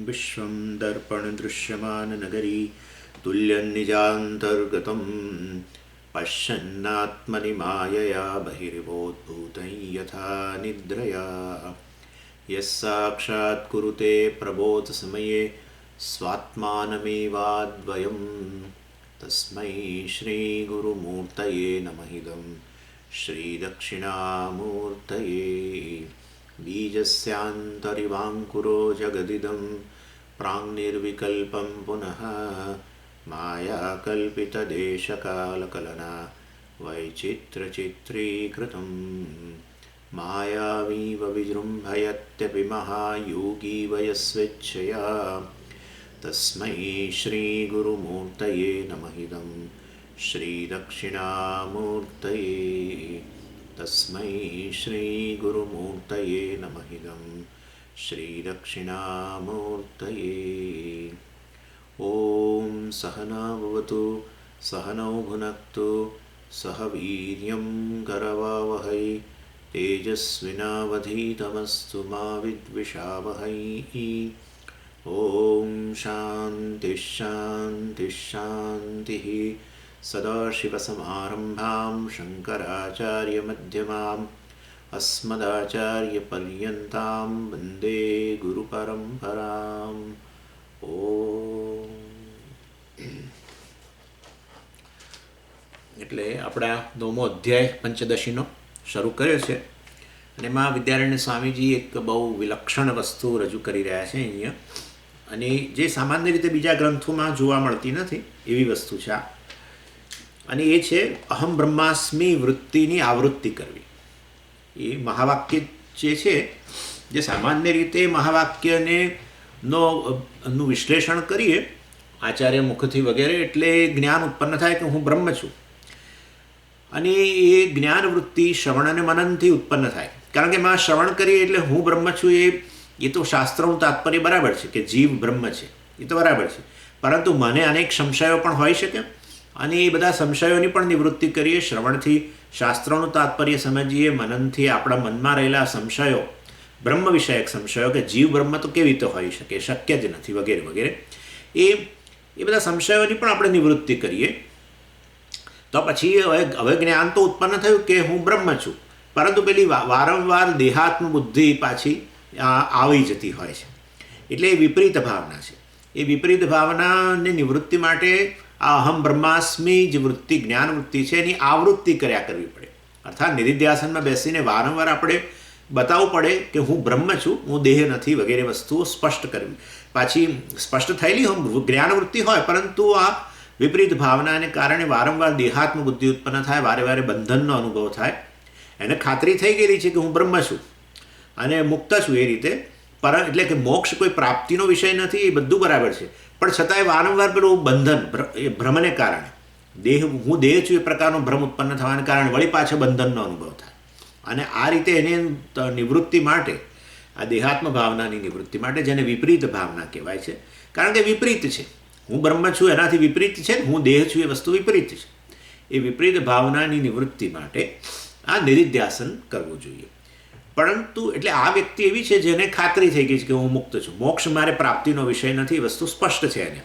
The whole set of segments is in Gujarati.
विश्वं दर्पणदृश्यमाननगरी तुल्यन्निजान्तर्गतं पश्यन्नात्मनि मायया बहिर्वोद्भूतं यथा निद्रया यस्साक्षात् कुरुते प्रबोधसमये स्वात्मानमेवाद्वयं तस्मै श्रीगुरुमूर्तये नमः इदं श्रीदक्षिणामूर्तये बीजस्यान्तरिवाङ्कुरो जगदिदं प्राङ्निर्विकल्पं पुनः मायाकल्पितदेशकालकलना वैचित्रचित्रीकृतं मायावीव विजृम्भयत्यपि महायोगी वयस्वेच्छया तस्मै श्रीगुरुमूर्तये नमः इदं श्रीदक्षिणामूर्तये तस्मै श्रीगुरुमूर्तये नमः इदं श्रीदक्षिणामूर्तये। ॐ सहना भवतु सहनौ भुनक्तु सह वीर्यं करवावहै तेजस्विनावधीतमस्तु मा विद्विषावहै। ॐ शान्तिः शान्तिः शान्तिः। सदाशिवसमारम्भां शङ्कराचार्यमध्यमाम् अस्मदाचार्यपर्यन्तां वन्दे गुरुपरम्पराम्। એટલે આપણે 9મો અધ્યાય પંચદશીનો શરૂ કર્યો છે અને એમાં વિદ્યારણ્ય સ્વામીજી એક બહુ વિલક્ષણ વસ્તુ રજૂ કરી રહ્યા છે અહીંયા, અને જે સામાન્ય રીતે બીજા ગ્રંથોમાં જોવા મળતી નથી એવી વસ્તુ છે આ, અને એ છે અહમ બ્રહ્માસ્મિ વૃત્તિની આવૃત્તિ કરવી. એ મહાવાક્ય જે છે, જે સામાન્ય રીતે મહાવાક્યને નું વિશ્લેષણ કરીએ આચાર્ય મુખથી વગેરે, એટલે જ્ઞાન ઉત્પન્ન થાય કે હું બ્રહ્મ છું, અને એ જ્ઞાન વૃત્તિ શ્રવણ અને મનનથી ઉત્પન્ન થાય. કારણ કે એમાં શ્રવણ કરીએ એટલે હું બ્રહ્મ છું, એ તો શાસ્ત્રનું તાત્પર્ય બરાબર છે કે જીવ બ્રહ્મ છે, એ તો બરાબર છે, પરંતુ મને અનેક સંશયો પણ હોઈ શકે, અને એ બધા સંશયોની પણ નિવૃત્તિ કરીએ શ્રવણથી, શાસ્ત્રોનું તાત્પર્ય સમજીએ, મનનથી આપણા મનમાં રહેલા સંશયો, બ્રહ્મ વિષયક સંશયો કે જીવ બ્રહ્મ તો કેવી રીતે હોઈ શકે, શક્ય જ નથી વગેરે વગેરે, એ બધા સંશયોની પણ આપણે નિવૃત્તિ કરીએ તો પછી હવે જ્ઞાન તો ઉત્પન્ન થયું કે હું બ્રહ્મ છું, પરંતુ પેલી વારંવાર દેહાત્મ બુદ્ધિ પાછી આવી જતી હોય છે. એટલે એ વિપરીત ભાવના છે. એ વિપરીત ભાવનાની નિવૃત્તિ માટે આ અહમ બ્રહ્માસ્મિ જે વૃત્તિ જ્ઞાન વૃત્તિ છે એની આવૃત્તિ કર્યા કરવી પડે. અર્થાત નિધિધ્યાસનમાં બેસીને વારંવાર આપણે બતાવવું પડે કે હું બ્રહ્મ છું, હું દેહ નથી વગેરે વસ્તુઓ સ્પષ્ટ કરવી. પાછી સ્પષ્ટ થયેલી જ્ઞાન વૃત્તિ હોય, પરંતુ આ વિપરીત ભાવનાને કારણે વારંવાર દેહાત્મ બુદ્ધિ ઉત્પન્ન થાય, વારે વારે બંધનનો અનુભવ થાય. એને ખાતરી થઈ ગયેલી છે કે હું બ્રહ્મ છું અને મુક્ત છું એ રીતે, એટલે કે મોક્ષ કોઈ પ્રાપ્તિનો વિષય નથી, એ બધું બરાબર છે, પણ છતાંય વારંવાર પેલું બંધન એ ભ્રમને કારણે હું દેહ છું એ પ્રકારનો ભ્રમ ઉત્પન્ન થવાને કારણે વળી પાછો બંધનનો અનુભવ થાય. અને આ રીતે એને નિવૃત્તિ માટે, આ દેહાત્મ ભાવનાની નિવૃત્તિ માટે, જેને વિપરીત ભાવના કહેવાય છે, કારણ કે વિપરીત છે, હું બ્રહ્મ છું એનાથી વિપરીત છે, હું દેહ છું એ વસ્તુ વિપરીત છે. એ વિપરીત ભાવનાની નિવૃત્તિ માટે આ નિધિધ્યાસન કરવું જોઈએ. પરંતુ એટલે આ વ્યક્તિ એવી છે જેને ખાતરી થઈ ગઈ છે કે હું મુક્ત છું, મોક્ષ મારે પ્રાપ્તિનો વિષય નથી, એ વસ્તુ સ્પષ્ટ છે એને,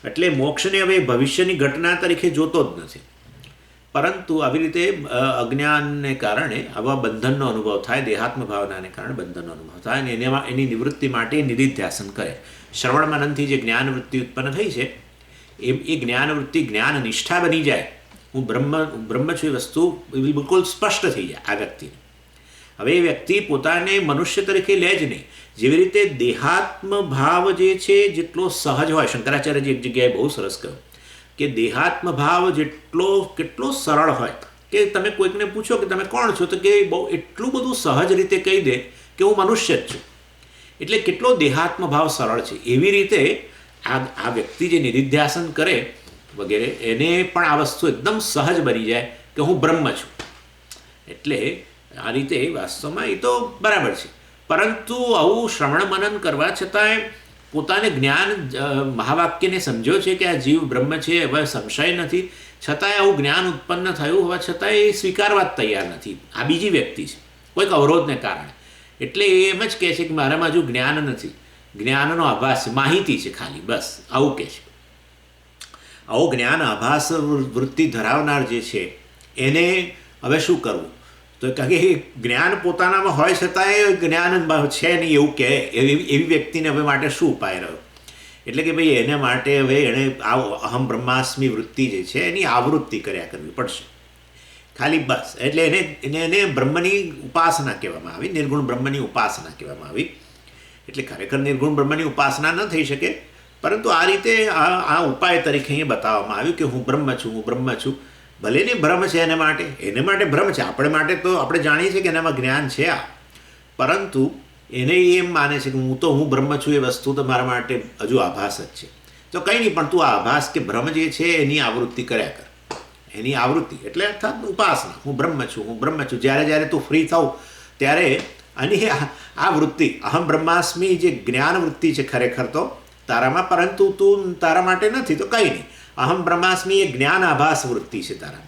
એટલે મોક્ષને હવે ભવિષ્યની ઘટના તરીકે જોતો જ નથી. પરંતુ આવી રીતે અજ્ઞાનને કારણે આવા બંધનનો અનુભવ થાય, દેહાત્મ ભાવનાને કારણે બંધનનો અનુભવ થાય, અને એની નિવૃત્તિ માટે નિધિધ્યાસન કરે. શ્રવણ મનનથી જે જ્ઞાનવૃત્તિ ઉત્પન્ન થઈ છે એ જ્ઞાનવૃત્તિ જ્ઞાન નિષ્ઠા બની જાય, હું બ્રહ્મ છું એ વસ્તુ બિલકુલ સ્પષ્ટ થઈ જાય આ વ્યક્તિને. હવે એ વ્યક્તિ પોતાને મનુષ્ય તરીકે લે જ નહીં. જેવી રીતે દેહાત્મ ભાવ જે છે જેટલો સહજ હોય, શંકરાચાર્યજી એક જગ્યાએ બહુ સરસ કહ્યું કે દેહાત્મ ભાવ કેટલો સરળ હોય કે તમે કોઈકને પૂછો કે તમે કોણ છો, તો કે બહુ એટલું બધું સહજ રીતે કહી દે કે હું મનુષ્ય જ છું. એટલે કેટલો દેહાત્મ ભાવ સરળ છે. એવી રીતે આ વ્યક્તિ જે નિધિધ્યાસન કરે વગેરે, એને પણ આ વસ્તુ એકદમ સહજ બની જાય કે હું બ્રહ્મ છું. એટલે આ રીતે વાસ્તવમાં એ તો બરાબર છે, પરંતુ આવું શ્રવણ મનન કરવા છતાંય પોતાને જ્ઞાન મહાવાક્યને સમજ્યો છે કે આ જીવ બ્રહ્મ છે, હવે સંશય નથી, છતાંય આવું જ્ઞાન ઉત્પન્ન થયું હોવા છતાંય એ સ્વીકારવા જ તૈયાર નથી. આ બીજી વ્યક્તિ છે કોઈક અવરોધને કારણે. એટલે એ એમ જ કહે છે કે મારામાં હજુ જ્ઞાન નથી, જ્ઞાનનો આભાસ છે, માહિતી છે ખાલી, બસ આવું કહે છે. આવો જ્ઞાન આભાસ વૃત્તિ ધરાવનાર જે છે એને હવે શું કરવું? તો કારણ કે જ્ઞાન પોતાનામાં હોય છતાંય જ્ઞાન છે નહીં એવું કહે, એવી વ્યક્તિને હવે માટે શું ઉપાય રહ્યો? એટલે કે ભાઈ એને માટે હવે એણે આ અહમ બ્રહ્માસ્મિ વૃત્તિ જે છે એની આવૃત્તિ કર્યા કરવી પડશે ખાલી, બસ. એટલે એને બ્રહ્મની ઉપાસના કહેવામાં આવી, નિર્ગુણ બ્રહ્મની ઉપાસના કહેવામાં આવી. એટલે ખરેખર નિર્ગુણ બ્રહ્મની ઉપાસના ન થઈ શકે, પરંતુ આ રીતે આ ઉપાય તરીકે અહીંયા બતાવવામાં આવ્યું કે હું બ્રહ્મ છું, હું બ્રહ્મ છું. ભલે ને ભ્રમ છે એને માટે ભ્રમ છે, આપણે માટે તો આપણે જાણીએ છીએ કે એનામાં જ્ઞાન છે આ, પરંતુ એને એમ માને છે કે હું બ્રહ્મ છું, એ વસ્તુ તો મારા માટે હજુ આભાસ જ છે. તો કંઈ નહીં, પણ તું આ આભાસ કે ભ્રમ જે છે એની આવૃત્તિ કર્યા કર. એની આવૃત્તિ એટલે અર્થાત ઉપાસના. હું બ્રહ્મ છું, હું બ્રહ્મ છું. જ્યારે તું ફ્રી થાવ ત્યારે આની આ વૃત્તિ અહમ બ્રહ્માસ્મિ જે જ્ઞાન વૃત્તિ છે ખરેખર તો તારામાં, પરંતુ તું તારા માટે નથી તો કંઈ નહીં. અહમ બ્રહ્માસ્મિ એ જ્ઞાન આભાસ વૃત્તિ છે તારા,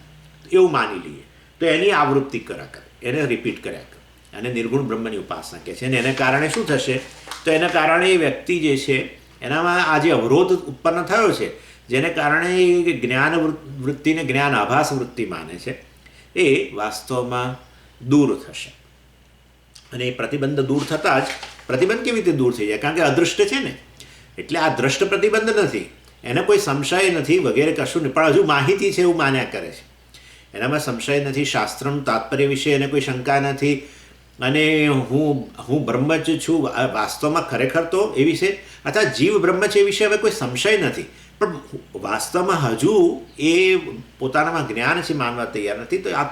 એવું માની લઈએ. તો એની આવૃત્તિ કર્યા કર, એને રિપીટ કર્યા કર. અને નિર્ગુણ બ્રહ્મની ઉપાસના કહે છે. અને એને કારણે શું થશે? તો એના કારણે એ વ્યક્તિ જે છે એનામાં આ જે અવરોધ ઉત્પન્ન થયો છે, જેને કારણે જ્ઞાન વૃત્તિને જ્ઞાન આભાસ વૃત્તિ માને છે, એ વાસ્તવમાં દૂર થશે. અને એ પ્રતિબંધ દૂર થતાં જ, પ્રતિબંધ કેવી રીતે દૂર થઈ જાય? કારણ કે અદૃષ્ટ છે ને, એટલે આ દ્રષ્ટ પ્રતિબંધ નથી, એને કોઈ સંશય નથી વગેરે કશું નહીં, પણ હજુ માહિતી છે એવું માન્યા કરે છે. એનામાં સંશય નથી, શાસ્ત્રનું તાત્પર્ય વિશે એને કોઈ શંકા નથી, અને હું બ્રહ્મ જ છું વાસ્તવમાં ખરેખર તો એ વિશે, અથવા જીવ બ્રહ્મ છે એ વિશે હવે કોઈ સંશય નથી, પણ વાસ્તવમાં હજુ એ પોતાનામાં જ્ઞાન છે માનવા તૈયાર નથી. તો આ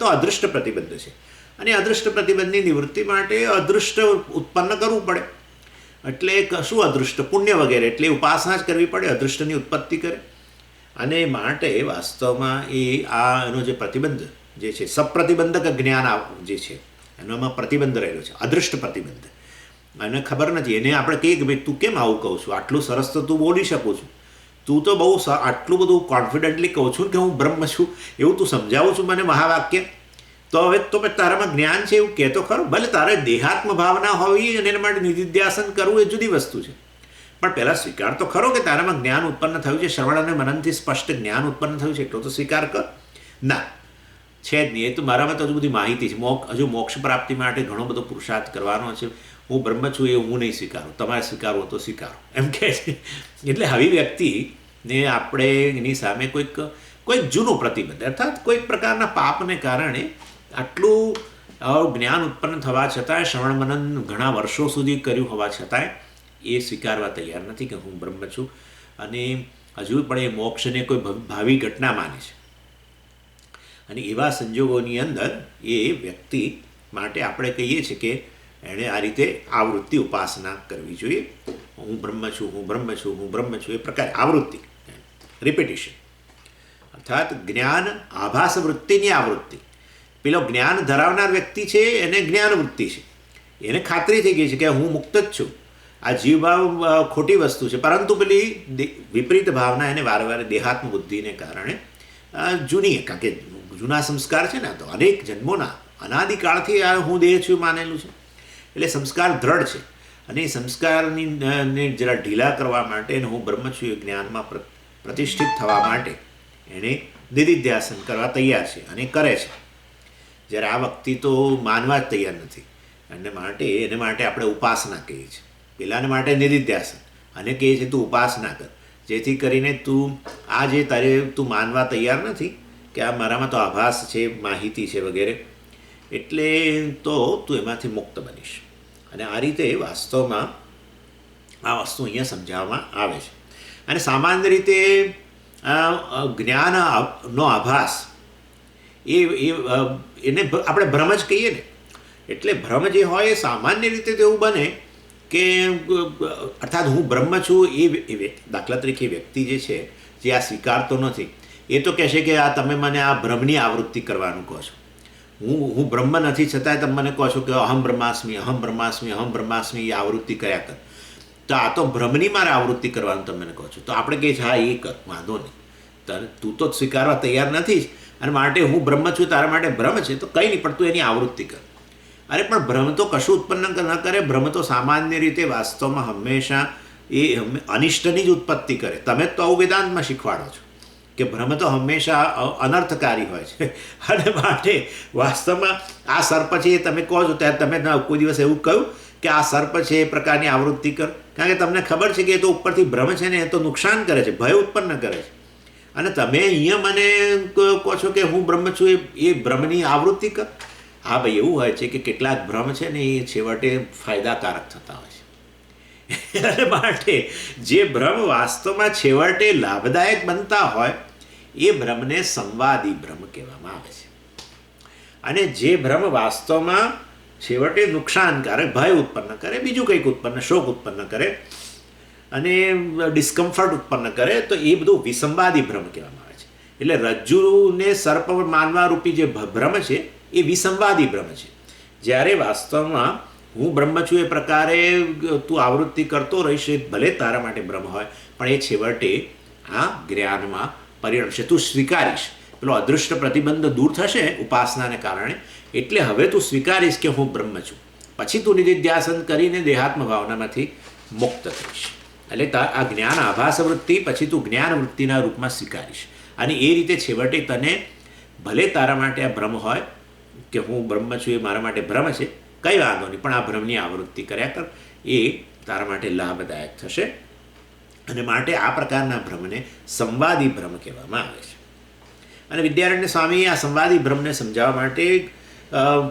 તો અદૃષ્ટ પ્રતિબંધ છે, અને અદૃષ્ટ પ્રતિબંધની નિવૃત્તિ માટે અદૃષ્ટ ઉત્પન્ન કરવું પડે. એટલે કશું અદૃષ્ટ પુણ્ય વગેરે, એટલે ઉપાસના જ કરવી પડે, અદૃષ્ટની ઉત્પત્તિ કરે. અને માટે વાસ્તવમાં એનો જે પ્રતિબંધ જે છે, સપ્રતિબંધક જ્ઞાન જે છે એનામાં પ્રતિબંધ રહેલો છે, અદૃષ્ટ પ્રતિબંધ. અને ખબર નથી, એને આપણે કહીએ કે ભાઈ તું કેમ આવું કહું છું, આટલું સરસ તો તું બોલી શકું છું, તું તો બહુ આટલું બધું કોન્ફિડન્ટલી કહું છું કે હું બ્રહ્મ છું, એવું તું સમજાવું છું મને મહાવાક્ય. તો હવે તો તારામાં જ્ઞાન છે એવું કહેતો ખરો. ભલે તારે દેહાત્મ ભાવના હોવી અને એના માટે નિધિધ્યાસન કરવું એ જુદી વસ્તુ છે, પણ પહેલાં સ્વીકાર તો ખરો કે તારામાં જ્ઞાન ઉત્પન્ન થયું છે, શ્રવણ અને મનનથી સ્પષ્ટ જ્ઞાન ઉત્પન્ન થયું છે, એટલો તો સ્વીકાર કર. ના, છે જ નહીં, એ તો મારામાં તો હજુ બધી માહિતી છે, હજુ મોક્ષ પ્રાપ્તિ માટે ઘણો બધો પુરુષાર્થ કરવાનો છે, હું બ્રહ્મ છું એ હું નહીં સ્વીકારું, તમારે સ્વીકારવું તો સ્વીકારો, એમ કહે છે. એટલે આવી વ્યક્તિને આપણે એની સામે કોઈક જૂનું પ્રતિબંધ, અર્થાત કોઈક પ્રકારના પાપને કારણે આટલું જ્ઞાન ઉત્પન્ન થવા છતાંય, શ્રવણ મનન ઘણા વર્ષો સુધી કર્યું હોવા છતાંય એ સ્વીકારવા તૈયાર નથી કે હું બ્રહ્મ છું, અને હજુ પણ એ મોક્ષને કોઈ ભાવિ ઘટના માને છે. અને એવા સંજોગોની અંદર એ વ્યક્તિ માટે આપણે કહીએ છીએ કે એણે આ રીતે આવૃત્તિ ઉપાસના કરવી જોઈએ. હું બ્રહ્મ છું, હું બ્રહ્મ છું, હું બ્રહ્મ છું, એ પ્રકારે આવૃત્તિ, રિપિટિશન, અર્થાત જ્ઞાન આભાસ વૃત્તિની આવૃત્તિ. પેલો જ્ઞાન ધરાવનાર વ્યક્તિ છે એને જ્ઞાન વૃત્તિ છે, એને ખાતરી થઈ ગઈ છે કે હું મુક્ત જ છું, આ જીવભાવ ખોટી વસ્તુ છે, પરંતુ પેલી વિપરીત ભાવના એને વારે વારે દેહાત્મ બુદ્ધિને કારણે જૂની, કારણ કે જૂના સંસ્કાર છે ને, તો અનેક જન્મોના અનાદિકાળથી આ હું દેહ છું માનેલું છે, એટલે સંસ્કાર દ્રઢ છે. અને એ સંસ્કારને જરા ઢીલા કરવા માટે અને હું બ્રહ્મ છું એ જ્ઞાનમાં પ્રતિષ્ઠિત થવા માટે એણે નિધિધ્યાસન કરવા તૈયાર છે અને કરે છે. જ્યારે આ વ્યક્તિ તો માનવા જ તૈયાર નથી, એને માટે આપણે ઉપાસના કહીએ છીએ. પેલાને માટે નિધિધ્યાસન, અને કહીએ છીએ તું ઉપાસના કર, જેથી કરીને તું આ જે તું માનવા તૈયાર નથી કે આ મારામાં તો આભાસ છે, માહિતી છે વગેરે, એટલે તો તું એમાંથી મુક્ત બનીશ. અને આ રીતે વાસ્તવમાં આ વસ્તુ અહીંયા સમજાવવામાં આવે છે. અને સામાન્ય રીતે જ્ઞાનનો આભાસ એને આપણે ભ્રમ જ કહીએ ને. એટલે ભ્રમ જે હોય એ સામાન્ય રીતે તો એવું બને કે અર્થાત હું બ્રહ્મ છું એ દાખલા તરીકે વ્યક્તિ જે છે જે આ સ્વીકારતો નથી, એ તો કહેશે કે આ તમે મને આ ભ્રમની આવૃત્તિ કરવાનું કહો છો. હું બ્રહ્મ નથી છતાંય તમે મને કહો છો કે અહમ બ્રહ્માસ્મિ, અહમ બ્રહ્માસ્મિ, અહમ બ્રહ્માસ્મિ, એ આવૃત્તિ કર્યા કર. તો આ તો ભ્રમની મારે આવૃત્તિ કરવાનું તમે મને કહો છો. તો આપણે કહીએ છીએ હા એ કર, વાંધો નહીં, તું તો સ્વીકારવા તૈયાર નથી જ, અને માટે હું બ્રહ્મ છું તારા માટે ભ્રમ છે, તો કંઈ નહીં, પણ તું એની આવૃત્તિ કર. અરે પણ ભ્રમ તો કશું ઉત્પન્ન ન કરે. ભ્રમ તો સામાન્ય રીતે વાસ્તવમાં હંમેશા એ અનિષ્ટની જ ઉત્પત્તિ કરે. તમે તો આવું વેદાંતમાં શીખવાડો છો કે ભ્રમ તો હંમેશા અનર્થકારી હોય છે. અને માટે વાસ્તવમાં આ સર્પ છે એ તમે કહો છો ત્યારે તમે કોઈ દિવસ એવું કહ્યું કે આ સર્પ છે એ પ્રકારની આવૃત્તિ કર? કારણ કે તમને ખબર છે કે એ તો ઉપરથી ભ્રમ છે ને, એ તો નુકસાન કરે છે, ભય ઉત્પન્ન કરે છે. અને તમે અહીંયા મને કહો છો કે હું બ્રહ્મ છું, એ ભ્રમની આવૃત્તિ કર. હા ભાઈ, એવું હોય છે કે કેટલાક ભ્રમ છે ને એ છેવટે ફાયદાકારક થતા હોય છે. અને માટે જે ભ્રમ વાસ્તવમાં છેવટે લાભદાયક બનતા હોય એ ભ્રમને સંવાદી ભ્રમ કહેવામાં આવે છે. અને જે ભ્રમ વાસ્તવમાં છેવટે નુકસાનકારક, ભય ઉત્પન્ન કરે, બીજું કંઈક ઉત્પન્ન, શોક ઉત્પન્ન કરે અને ડિસ્કમ્ફર્ટ ઉત્પન્ન કરે, તો એ બધું વિસંવાદી ભ્રમ કહેવામાં આવે છે. એટલે રજ્જુને સર્પ માનવા રૂપી જે ભ્રમ છે એ વિસંવાદી ભ્રમ છે. જ્યારે વાસ્તવમાં હું બ્રહ્મ છું એ પ્રકારે તું આવૃત્તિ કરતો રહીશ, એ ભલે તારા માટે ભ્રમ હોય, પણ એ છેવટે આ જ્ઞાનમાં પરિણમશે. તું સ્વીકારીશ, પેલો અદૃષ્ટ પ્રતિબંધ દૂર થશે ઉપાસનાને કારણે. એટલે હવે તું સ્વીકારીશ કે હું બ્રહ્મ છું. પછી તું નિધિધ્યાસન કરીને દેહાત્મ ભાવનામાંથી મુક્ત થઈશ. એટલે આ જ્ઞાન આભાસ વૃત્તિ પછી તું જ્ઞાન વૃત્તિના રૂપમાં સ્વીકારીશ. અને એ રીતે છેવટે તને ભલે તારા માટે આ ભ્રમ હોય કે હું બ્રહ્મ છું, એ મારા માટે ભ્રમ છે, કંઈ વાંધો નહીં, પણ આ ભ્રમની આવૃત્તિ કર્યા કર, એ તારા માટે લાભદાયક થશે. અને માટે આ પ્રકારના ભ્રમને સંવાદી ભ્રમ કહેવામાં આવે છે. અને વિદ્યારણ્ય સ્વામી આ સંવાદી ભ્રમને સમજાવવા માટે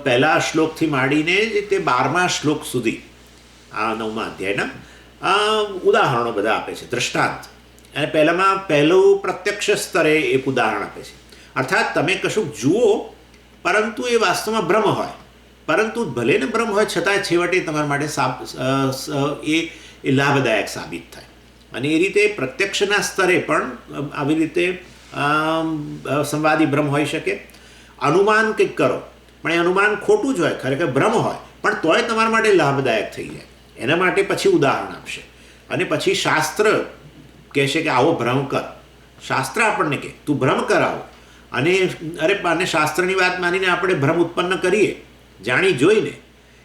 પહેલા શ્લોકથી માંડીને તે 12મા શ્લોક સુધી આ 9મા અધ્યાયના ઉદાહરણો બધા આપે છે, દ્રષ્ટાંત. અને પહેલું પ્રત્યક્ષ સ્તરે એક ઉદાહરણ આપે છે. અર્થાત તમે કશુંક જુઓ પરંતુ એ વાસ્તવમાં ભ્રમ હોય, પરંતુ ભલે ને ભ્રમ હોય છતાં છેવટે તમારા માટે એ લાભદાયક સાબિત થાય. અને એ રીતે પ્રત્યક્ષના સ્તરે પણ આવી રીતે સંવાદી ભ્રમ હોઈ શકે. અનુમાન કંઈક કરો પણ એ અનુમાન ખોટું જ હોય, ખરેખર ભ્રમ હોય, પણ તોય તમારા માટે લાભદાયક થઈ જાય. એના માટે પછી ઉદાહરણ આપશે. અને પછી શાસ્ત્ર કહેશે કે આવો ભ્રમ કર. શાસ્ત્ર આપણને કહે તું ભ્રમ કરાવો. અને શાસ્ત્રની વાત માનીને આપણે ભ્રમ ઉત્પન્ન કરીએ, જાણી જોઈને,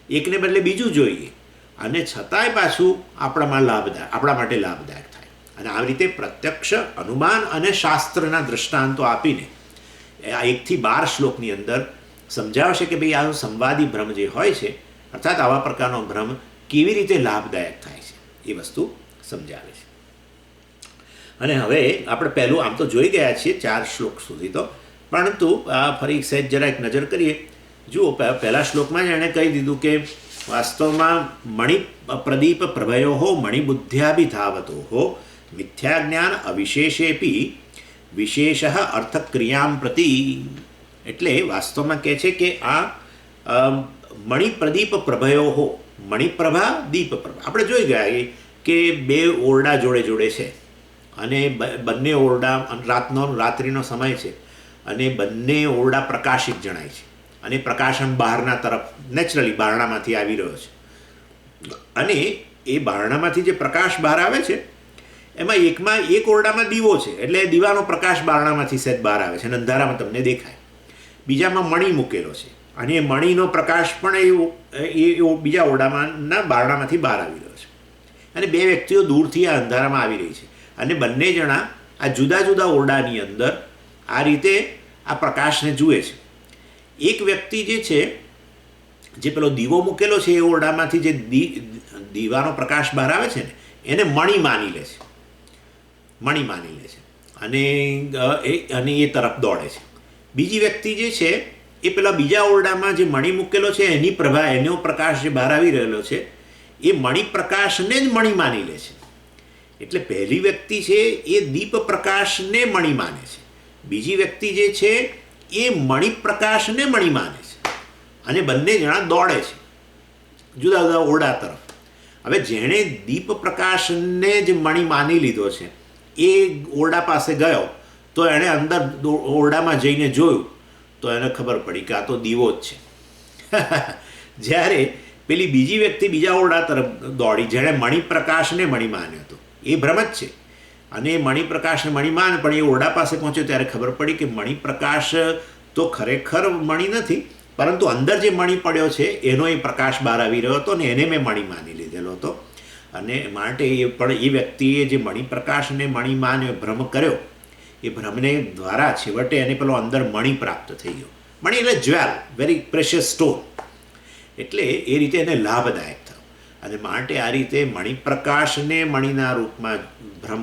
એકને બદલે બીજું જોઈએ, અને છતાંય પાછું આપણા માટે લાભદાયક થાય. અને આવી રીતે પ્રત્યક્ષ, અનુમાન અને શાસ્ત્રના દૃષ્ટાંતો આપીને આ 1 થી 12 શ્લોકની અંદર સમજાવશે કે ભાઈ આ સંવાદી ભ્રમ જે હોય છે, અર્થાત આવા પ્રકારનો ભ્રમ કેવી રીતે લાભદાયક થાય છે, એ વસ્તુ સમજાવે છે. અને હવે આપણે પહેલું આમ તો જોઈ ગયા છીએ 4 શ્લોક સુધી તો, પરંતુ ફરી સહેજ જરા એક નજર કરીએ. જુઓ, પહેલા શ્લોકમાં જ એણે કહી દીધું કે વાસ્તવમાં મણિ પ્રદીપ પ્રભયો મણિબુદ્ધ્યાભિધાવતો મિથ્યા જ્ઞાન અવિશેષેપી વિશેષ અર્થક્રિયામ પ્રતિ. એટલે વાસ્તવમાં કહે છે કે આ મણિપ્રદીપ પ્રભયો, મણિપ્રભા દીપપ્રભા, આપણે જોઈ ગયા કે 2 ઓરડા જોડે જોડે છે, અને બંને ઓરડા રાત્રિનો સમય છે, અને બંને ઓરડા પ્રકાશિત જણાય છે, અને પ્રકાશન બહારના તરફ નેચરલી બારણામાંથી આવી રહ્યો છે. અને એ બારણામાંથી જે પ્રકાશ બહાર આવે છે એમાં એક ઓરડામાં દીવો છે, એટલે દીવાનો પ્રકાશ બારણામાંથી સહેજ બહાર આવે છે અને અંધારામાં તમને દેખાય. બીજામાં મણિ મૂકેલો છે, અને એ મણિનો પ્રકાશ પણ એ બીજા ઓરડામાંના બારણામાંથી બહાર આવી રહ્યો છે. અને 2 વ્યક્તિઓ દૂરથી આ અંધારામાં આવી રહી છે, અને બંને જણા આ જુદા જુદા ઓરડાની અંદર આ રીતે આ પ્રકાશને જુએ છે. એક વ્યક્તિ જે છે, જે પેલો દીવો મૂકેલો છે એ ઓરડામાંથી જે દીવાનો પ્રકાશ બહાર આવે છે ને, એને મણિ માની લે છે, અને એ તરફ દોડે છે. બીજી વ્યક્તિ જે છે એ પેલા બીજા ઓરડામાં જે મણિ મૂકેલો છે એની પ્રભા, એનો પ્રકાશ જે બહાર આવી રહેલો છે, એ મણિ પ્રકાશને જ મણિ માની લે છે. એટલે પહેલી વ્યક્તિ છે એ દીપ પ્રકાશને મણિ માને છે, બીજી વ્યક્તિ જે છે એ મણિ પ્રકાશને મણિ માને છે, અને બંને જણા દોડે છે જુદા જુદા ઓરડા તરફ. હવે જેણે દીપ પ્રકાશને જ મણિ માની લીધો છે એ ઓરડા પાસે ગયો, તો એણે અંદર ઓરડામાં જઈને જોયું તો એને ખબર પડી કે આ તો દીવો જ છે. જ્યારે પેલી બીજી વ્યક્તિ બીજા ઓરડા તરફ દોડી, જેણે મણિપ્રકાશને મણિ માન્યો હતો, એ ભ્રમ જ છે. અને એ મણિપ્રકાશને મણિમાન, પણ એ ઓરડા પાસે પહોંચ્યો ત્યારે ખબર પડી કે મણિપ્રકાશ તો ખરેખર મણિ નથી, પરંતુ અંદર જે મણી પડ્યો છે એનો એ પ્રકાશ બહાર આવી રહ્યો હતો ને એને મેં મણી માની લીધેલો હતો. અને માટે એ વ્યક્તિએ જે મણી પ્રકાશને મણી માને ભ્રમ કર્યો, એ ભ્રમને દ્વારા છેવટે એને પેલો અંદર મણી પ્રાપ્ત થઈ ગયો. મણી એટલે જ્વેલ, વેરી પ્રેશિયસ સ્ટોન. એટલે એ રીતે એને લાભદાયક થયો. અને માટે આ રીતે મણિપ્રકાશને મણીના રૂપમાં ભ્રમ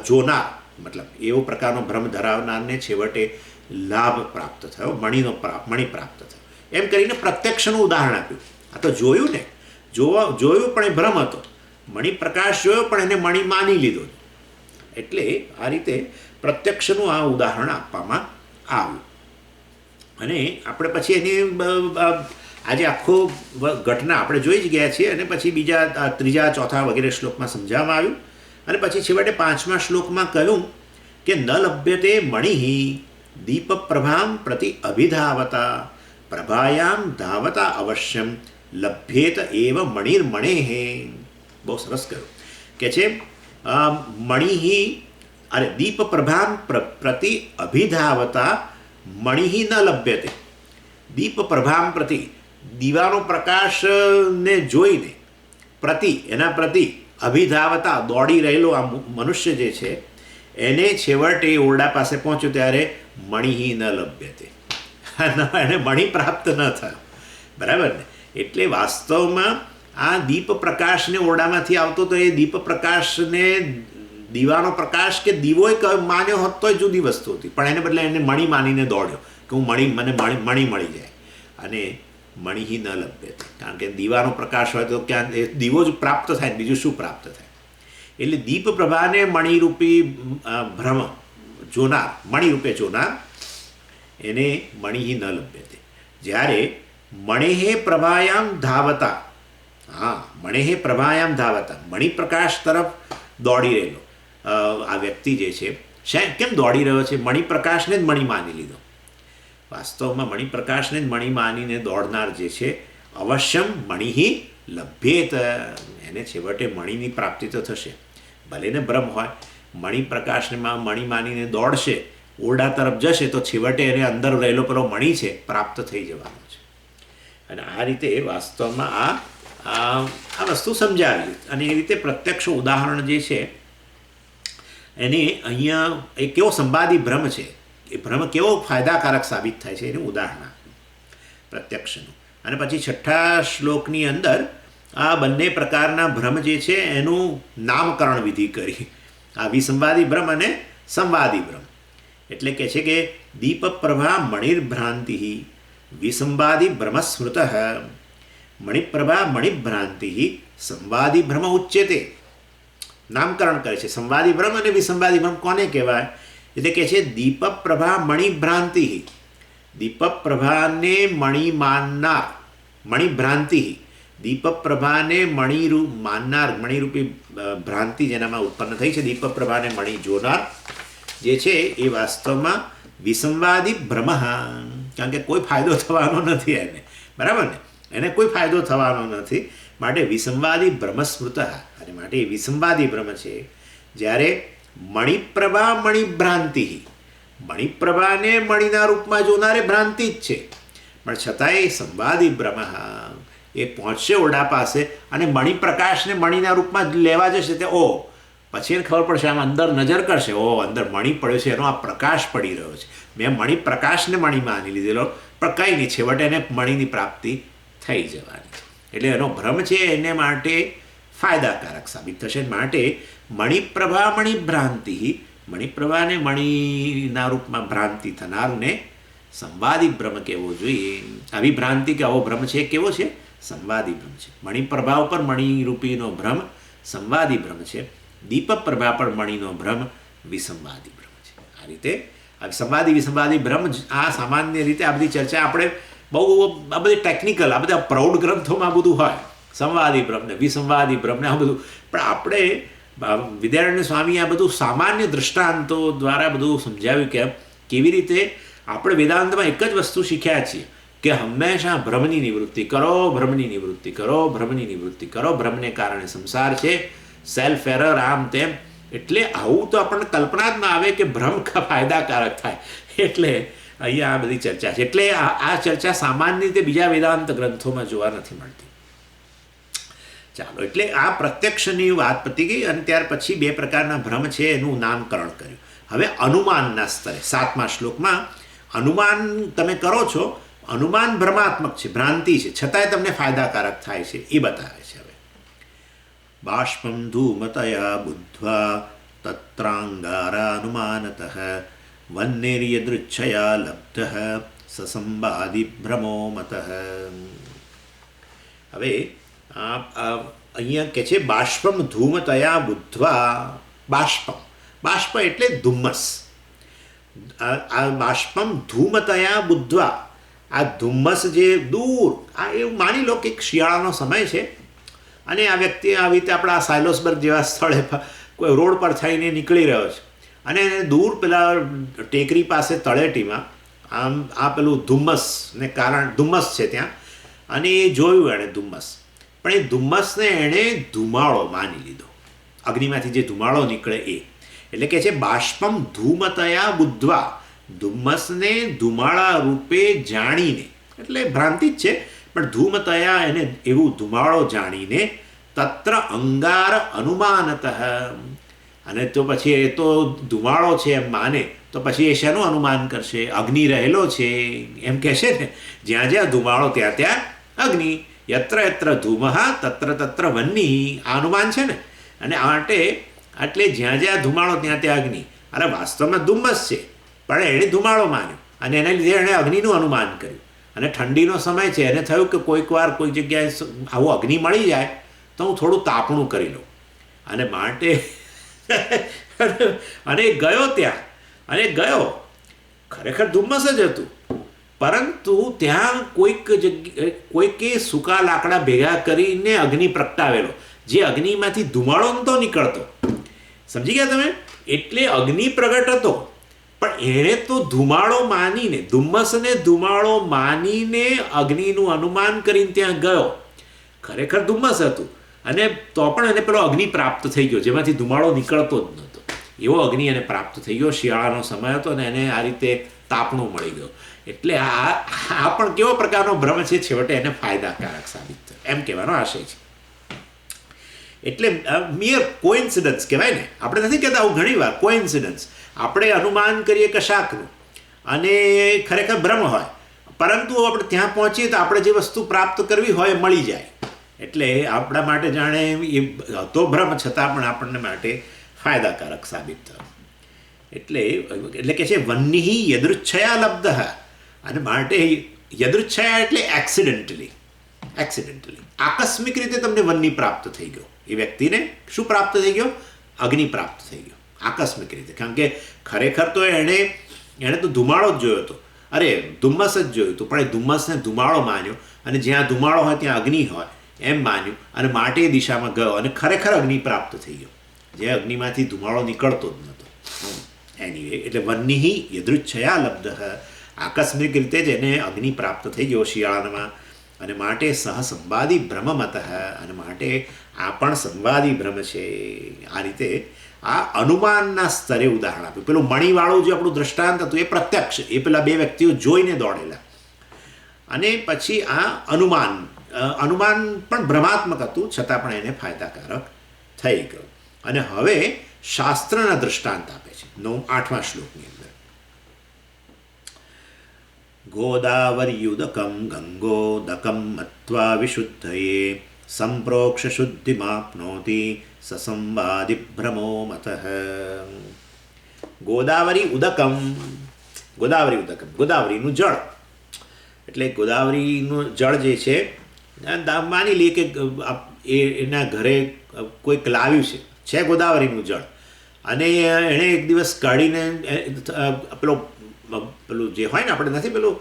જોનાર, મતલબ એવો પ્રકારનો ભ્રમ ધરાવનારને છેવટે લાભ પ્રાપ્ત થયો, મણી પ્રાપ્ત થયો. એમ કરીને પ્રત્યક્ષનું ઉદાહરણ આપ્યું. આ તો જોયું ને, જોયું પણ એ ભ્રમ હતો. મણિપ્રકાશ જોયો પણ એને મણી માની લીધો. એટલે આ રીતે પ્રત્યક્ષનું આ ઉદાહરણ આપવામાં આવ્યું. અને આપણે પછી એની આજે આખો ઘટના આપણે જોઈ જ ગયા છીએ. અને પછી બીજા, ત્રીજા, ચોથા વગેરે શ્લોકમાં સમજાવવામાં આવ્યું. અને પછી છેવટે 5મા શ્લોકમાં કહ્યું કે ન લભ્યતે મણિ દીપ પ્રભામ પ્રતિ અભિધાવતા પ્રભાયામ ધાવતા અવશ્યમ લભ્યેત એવ મણિર્મણેહે. બહુ સરસ કહ્યું કે છે મણિ અરે દીપ પ્રભામ પ્રતિ અભિધાવતા મણિ ન લભ્યતે. દીપ પ્રભામ પ્રતિ, દીવાનો પ્રકાશને જોઈને એના પ્રતિ અભિધાવતા દોડી રહેલો આ મનુષ્ય જે છે એને છેવટે ઓરડા પાસે પહોંચ્યો ત્યારે મણિ ન લભ્યતે, એને મણિ પ્રાપ્ત ન થયો. બરાબર ને? એટલે વાસ્તવમાં આ દીપ પ્રકાશને ઓરડામાંથી આવતો તો એ દીપ પ્રકાશને દીવાનો પ્રકાશ કે દીવો માન્યો હોત તોય જુદી વસ્તુ હતી. પણ એને બદલે એને મણી માનીને દોડ્યો કે મને મણી મળી જાય. અને મણિ ન લભ્યતે, કારણ કે દીવાનો પ્રકાશ હોય તો ક્યાં દીવો જ પ્રાપ્ત થાય, બીજું શું પ્રાપ્ત થાય? એટલે દીપ પ્રભાને મણિરૂપી ભ્રમ જોનાર, મણિરૂપે જોનાર, એને મણિ ન લભ્યતે. જ્યારે મણેહે પ્રભાયામ ધાવતા, મણેહે પ્રભાયામ ધાવતા, મણિપ્રકાશ તરફ દોડી રહેલો આ વ્યક્તિ જે છે, કેમ દોડી રહ્યો છે? મણિપ્રકાશને જ મણી માની લીધો. વાસ્તવમાં મણિપ્રકાશને જ મણી માનીને દોડનાર જે છે, અવશ્યમ મણિ લભ્યેત, એને છેવટે મણીની પ્રાપ્તિ તો થશે. ભલે ને ભ્રમ હોય, મણિપ્રકાશને મણી માનીને દોડશે, ઓરડા તરફ જશે તો છેવટે એને અંદર રહેલો પેલો મણી છે પ્રાપ્ત થઈ જવાનો છે. અને આ રીતે વાસ્તવમાં આ વસ્તુ સમજાવી. અને એ રીતે પ્રત્યક્ષ ઉદાહરણ જે છે એને અહીંયા એ કેવો સંવાદી ભ્રમ છે, એ ભ્રમ કેવો ફાયદાકારક સાબિત થાય છે એનું ઉદાહરણ આપ્યું પ્રત્યક્ષનું. અને પછી 6ઠા શ્લોકની અંદર આ બંને પ્રકારના ભ્રમ જે છે એનું નામકરણ વિધિ કરી. આ વિસંવાદી ભ્રમ અને સંવાદી ભ્રમ. એટલે કે છે કે દીપ પ્રભા મણિર્ભ્રાંતિ વિસંવાદી ભ્રમસ્મૃત, મણિપ્રભા મણિભ્રાંતિ સંવાદી ભ્રમ ઉચ્યતે. નામકરણ કરે છે. સંવાદી ભ્રમ અને વિસંવાદી ભ્રમ કોને કહેવાય? એટલે કે છે દીપ પ્રભા મણિભ્રાંતિ, દીપ પ્રભાને મણી માનનાર, મણિભ્રાંતિ, દીપ પ્રભાને માનનાર, મણિરૂપી ભ્રાંતિ જેનામાં ઉત્પન્ન થઈ છે, દીપ પ્રભાને મણી જોનાર જે છે એ વાસ્તવમાં વિસંવાદી ભ્રમ, કારણ કે કોઈ ફાયદો થવાનો નથી એને. બરાબર ને? એને કોઈ ફાયદો થવાનો નથી. માટે વિસંવાદી ભ્રમસ્મૃત. અને માટે એ વિસંવાદી ભ્રમ છે જ્યારે મણિપ્રભા મણિભ્રાંતિ, મણિપ્રભાને મણીના રૂપમાં જોનારે ભ્રાંતિ જ છે, પણ છતાંય સંવાદી ભ્રમ, એ પહોંચશે ઓરડા પાસે અને મણિપ્રકાશને મણીના રૂપમાં લેવા જશે તે પછી એને ખબર પડશે, આમ અંદર નજર કરશે, અંદર મણી પડ્યો છે, એનો આ પ્રકાશ પડી રહ્યો છે, મેં મણિપ્રકાશને મણી માની લીધેલો, પણ કંઈ નહીં, છેવટે એને મણીની પ્રાપ્તિ થઈ જવાની. એટલે એનો ભ્રમ છે એને માટે ફાયદાકારક સાબિત થશે. માટે મણિપ્રભા મણિભ્રાંતિ, મણિપ્રભાને મણીના રૂપમાં ભ્રાંતિ થનારને સંવાદી ભ્રમ કહેવો જોઈએ. આવી ભ્રાંતિ કે આવો ભ્રમ છે કેવો છે? સંવાદી ભ્રમ છે. મણિપ્રભા ઉપર મણીરૂપીનો ભ્રમ સંવાદી ભ્રમ છે. દીપ પ્રભા પર મણીનો ભ્રમ વિસંવાદી ભ્રમ છે. આ રીતે આ સંવાદી વિસંવાદી ભ્રમ, આ સામાન્ય રીતે આ બધી ચર્ચા આપણે બહુ આ બધી ટેકનિકલ, આ બધા પ્રૌઢ ગ્રંથોમાં બધું હોય, સંવાદી ભ્રમ ને વિસંવાદી ભ્રમ ને આ બધું. પણ આપણે વિદ્યારણ્ય સ્વામી આ બધું સામાન્ય દૃષ્ટાંતો દ્વારા બધું સમજાવ્યું કે કેવી રીતે આપણે વેદાંતમાં એક જ વસ્તુ શીખ્યા છીએ કે હંમેશા ભ્રમની નિવૃત્તિ કરો, ભ્રમની નિવૃત્તિ કરો, ભ્રમની નિવૃત્તિ કરો. ભ્રમને કારણે સંસાર છે, સેલ્ફ એરર, આમ તેમ. એટલે આવું તો આપણને કલ્પના જ ના આવે કે ભ્રમ ફાયદાકારક થાય. એટલે અહીંયા આ બધી ચર્ચા છે. એટલે આ ચર્ચા સામાન્ય રીતે બીજા વેદાંત ગ્રંથોમાં જોવા નથી મળતી. ચાલો, એટલે આ પ્રત્યક્ષની વાત પતી ગઈ. અને ત્યાર પછી 2 પ્રકારના ભ્રમ છે એનું નામકરણ કર્યું. હવે અનુમાનના સ્તરે 7મા શ્લોકમાં અનુમાન તમે કરો છો, અનુમાન ભ્રમાત્મક છે, ભ્રાંતિ છે, છતાંય તમને ફાયદાકારક થાય છે એ બતાવે છે. હવે બાષ્પમ ધૂમતયા બુદ્ધ્વા તત્રાંગારાનુમાનતઃ વન્નેર્યદૃચ્છયા લબ્ધઃ સસંબાદિ ભ્રમો મતઃ. હવે અહીંયા કે છે બાષ્પમ ધૂમતયા બુદ્ધ્વા. બાષ્પ એટલે ધુમ્મસ. આ બાષ્પમ ધૂમતયા બુદ્ધ્વા, આ ધુમ્મસ જે દૂર, આ એવું માની લો કે એક શિયાળાનો સમય છે અને આ વ્યક્તિ આવી રીતે આપણા સાયલોસબર્ગ જેવા સ્થળે કોઈ રોડ પર થઈને નીકળી રહ્યો છે અને દૂર પેલા ટેકરી પાસે તળેટીમાં આમ આ પેલું ધુમ્મસને કારણ ધુમ્મસ છે ત્યાં, અને એ જોયું એણે ધુમ્મસ, પણ એ ધુમ્મસને એણે ધુમાડો માની લીધો, અગ્નિમાંથી જે ધુમાડો નીકળે એ. એટલે કે છે બાષ્પમ ધૂમતયા બુદ્ધ્વા, ધુમ્મસને ધુમાડા રૂપે જાણીને, એટલે ભ્રાંતિ જ છે પણ ધૂમતયા એને એવું ધુમાડો જાણીને તત્ર અંગાર અનુમાનતઃ, અને તો પછી એ તો ધુમાડો છે એમ માને તો પછી એ શેનું અનુમાન કરશે? અગ્નિ રહેલો છે એમ કહેશે ને. જ્યાં જ્યાં ધુમાડો ત્યાં ત્યાં અગ્નિ, યત્ર યત્ર ધૂમઃ તત્ર તત્ર વહ્નિઃ, આ અનુમાન છે ને. અને માટે એટલે જ્યાં જ્યાં ધુમાડો ત્યાં ત્યાં અગ્નિ. અરે વાસ્તવમાં ધુમ્મસ છે પણ એણે ધુમાડો માન્યો અને એને લીધે એણે અગ્નિનું અનુમાન કર્યું. અને ઠંડીનો સમય છે, એને થયું કે કોઈક વાર કોઈ જગ્યાએ આવો અગ્નિ મળી જાય તો હું થોડું તાપણું કરી લઉં. અને માટે અને ગયો ત્યાં, અને ગયો ખરેખર ધુમ્મસ જ હતું, પરંતુ ત્યાં કોઈક જગ્યાએ કોઈકે સૂકા લાકડા ભેગા કરીને અગ્નિ પ્રગટાવેલો, જે અગ્નિમાંથી ધુમાડો નહોતો નીકળતો. સમજી ગયા તમે? એટલે અગ્નિ પ્રગટ હતો પણ એણે તો ધુમાડો માનીને, ધુમ્મસને ધુમાડો માનીને અગ્નિનું અનુમાન કરીને ત્યાં ગયો. ખરેખર ધુમ્મસ હતું અને તો પણ એને પેલો અગ્નિ પ્રાપ્ત થઈ ગયો જેમાંથી ધુમાડો નીકળતો જ નહોતો. એવો અગ્નિ એને પ્રાપ્ત થઈ ગયો. શિયાળાનો સમય હતો અને એને આ રીતે તાપણું મળી ગયું. એટલે આ પણ કેવો પ્રકારનો ભ્રમ છે, છેવટે એને ફાયદાકારક સાબિત થયો એમ કહેવાનો આશય છે. એટલે મિયર કોઇન્સિડન્સ કહેવાય ને, આપણે નથી કહેતા આવું ઘણી વાર કોઇન્સિડન્સ. આપણે અનુમાન કરીએ કશાકનું અને ખરેખર ભ્રમ હોય, પરંતુ આપણે ત્યાં પહોંચીએ તો આપણે જે વસ્તુ પ્રાપ્ત કરવી હોય એ મળી જાય. એટલે આપણા માટે જાણે એ હતો ભ્રમ છતાં પણ આપણને માટે ફાયદાકારક સાબિત થયો. એટલે કે છે વહ્નિઃ યદૃચ્છયા લબ્ધઃ, અને માટે યદૃચ્છયા એટલે એક્સિડન્ટલી આકસ્મિક રીતે તમને વહ્નિ પ્રાપ્ત થઈ ગયો. એ વ્યક્તિને શું પ્રાપ્ત થઈ ગયો? અગ્નિ પ્રાપ્ત થઈ ગયો આકસ્મિક રીતે. કારણ કે ખરેખર તો એણે તો ધુમાડો જ જોયો હતો, અરે ધુમ્મસ જ જોયું હતું, પણ એ ધુમ્મસને ધુમાડો માન્યો અને જ્યાં ધુમાડો હોય ત્યાં અગ્નિ હોય એમ માન્યું અને માટે એ દિશામાં ગયો અને ખરેખર અગ્નિ પ્રાપ્ત થઈ ગયો, જે અગ્નિમાંથી ધુમાડો નીકળતો જ નહોતો. એનીવે, એટલે વહ્નિઃ યદૃચ્છયા લબ્ધઃ, આકસ્મિક રીતે જ એને અગ્નિ પ્રાપ્ત થઈ ગયો શિયાળામાં. અને માટે સહસંવાદી ભ્રમમતઃ, અને માટે આ પણ સંવાદી ભ્રમ છે. આ રીતે આ અનુમાનના સ્તરે ઉદાહરણ આપ્યું. પેલું મણીવાળું જે આપણું દ્રષ્ટાંત હતું એ પ્રત્યક્ષ, એ પેલા 2 વ્યક્તિઓ જોઈને દોડેલા. અને પછી આ અનુમાન પણ ભ્રમાત્મક હતું છતાં પણ એને ફાયદાકારક થઈ ગયું. અને હવે શાસ્ત્રના દૃષ્ટાંત આપે છે 8મા શ્લોકની અંદર. ગોદાવર્યુદકમ ગંગોદકમ મત્વા વિશુદ્ધયે સંપ્રોક્ષ શુદ્ધિમાપ્નોતિ સસંવાદિ ભ્રમો મતઃ. ગોદાવરી ઉદકમ, ગોદાવરીનું જળ. એટલે ગોદાવરીનું જળ જે છે, માની લઈએ કે એના ઘરે કોઈક લાવ્યું છે ગોદાવરીનું જળ, અને એણે એક દિવસ કાઢીને પેલું જે હોય ને, આપણે નથી પેલું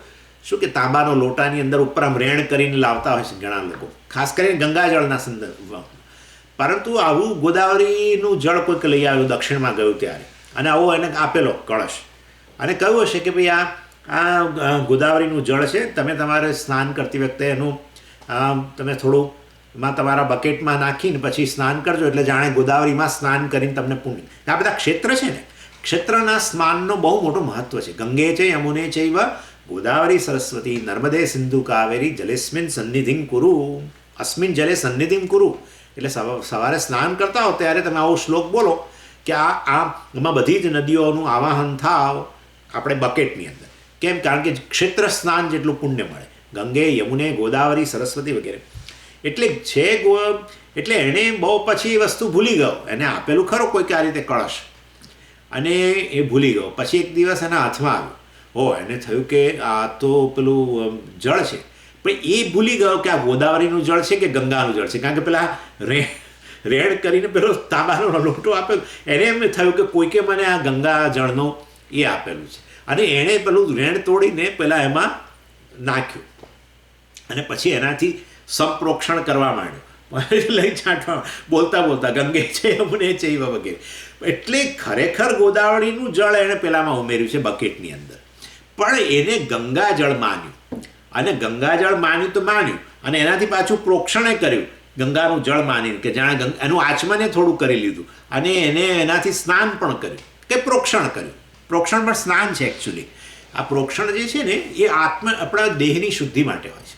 શું કે તાંબાનો લોટાની અંદર ઉપર આમ રેણ કરીને લાવતા હોય છે ઘણા લોકો, ખાસ કરીને ગંગાજળના સંદર્ભમાં. પરંતુ આવું ગોદાવરીનું જળ કોઈક લઈ આવ્યું દક્ષિણમાં ગયું ત્યારે, અને આવો એને આપેલો કળશ, અને કહ્યું હશે કે ભાઈ આ ગોદાવરીનું જળ છે, તમે તમારે સ્નાન કરતી વખતે એનું તમે થોડું તમારા બકેટમાં નાખીને પછી સ્નાન કરજો, એટલે જાણે ગોદાવરીમાં સ્નાન કરીને તમને પુણ્ય. આ બધા ક્ષેત્ર છે ને, ક્ષેત્રના સ્નાનનો બહુ મોટું મહત્વ છે. ગંગે છે યમુને ચૈવ ગોદાવરી સરસ્વતી નર્મદે સિંધુ કાવેરી જલેસ્મિન સન્નિધિં કુરુ. અસ્મિન જલે સન્નિધિં કુરુ એટલે સવારે સ્નાન કરતા હો ત્યારે તમે આવો શ્લોક બોલો કે આમાં બધી જ નદીઓનું આવાહન થાવ આપણે બકેટની અંદર. કેમ? કારણ કે ક્ષેત્ર સ્નાન જેટલું પુણ્ય મળે. ગંગે યમુને ગોદાવરી સરસ્વતી વગેરે એટલે એટલે એણે બહુ પછી એ વસ્તુ ભૂલી ગયો. એને આપેલું ખરો કોઈક આ રીતે કળશ અને એ ભૂલી ગયો. પછી એક દિવસ એના હાથમાં આવ્યું. એને થયું કે આ તો પેલું જળ છે, પણ એ ભૂલી ગયો કે આ ગોદાવરીનું જળ છે કે ગંગાનું જળ છે. કારણ કે પેલા રેડ કરીને પેલો તાંબાનો લોટો આપ્યો, એને એમ થયું કે કોઈકે મને આ ગંગા જળનો એ આપેલું છે, અને એણે પેલું રેણ તોડીને પેલા એમાં નાખ્યું અને પછી એનાથી સંપ્રોક્ષણ કરવા માંડ્યું, લઈ છાંટવા, બોલતા ગંગે છે યમુને ચૈવ વગેરે. એટલે ખરેખર ગોદાવરીનું જળ એણે પેલામાં ઉમેર્યું છે બકેટની અંદર, પણ એને ગંગાજળ માન્યું. અને ગંગાજળ માન્યું તો માન્યું, અને એનાથી પાછું પ્રોક્ષણે કર્યું ગંગાનું જળ માનીને, કે જાણે એનું આચમને થોડું કરી લીધું અને એને એનાથી સ્નાન પણ કર્યું કે પ્રોક્ષણ કર્યું. પ્રોક્ષણ પણ સ્નાન છે એકચ્યુઅલી. આ પ્રોક્ષણ જે છે ને એ આપણા દેહની શુદ્ધિ માટે હોય છે.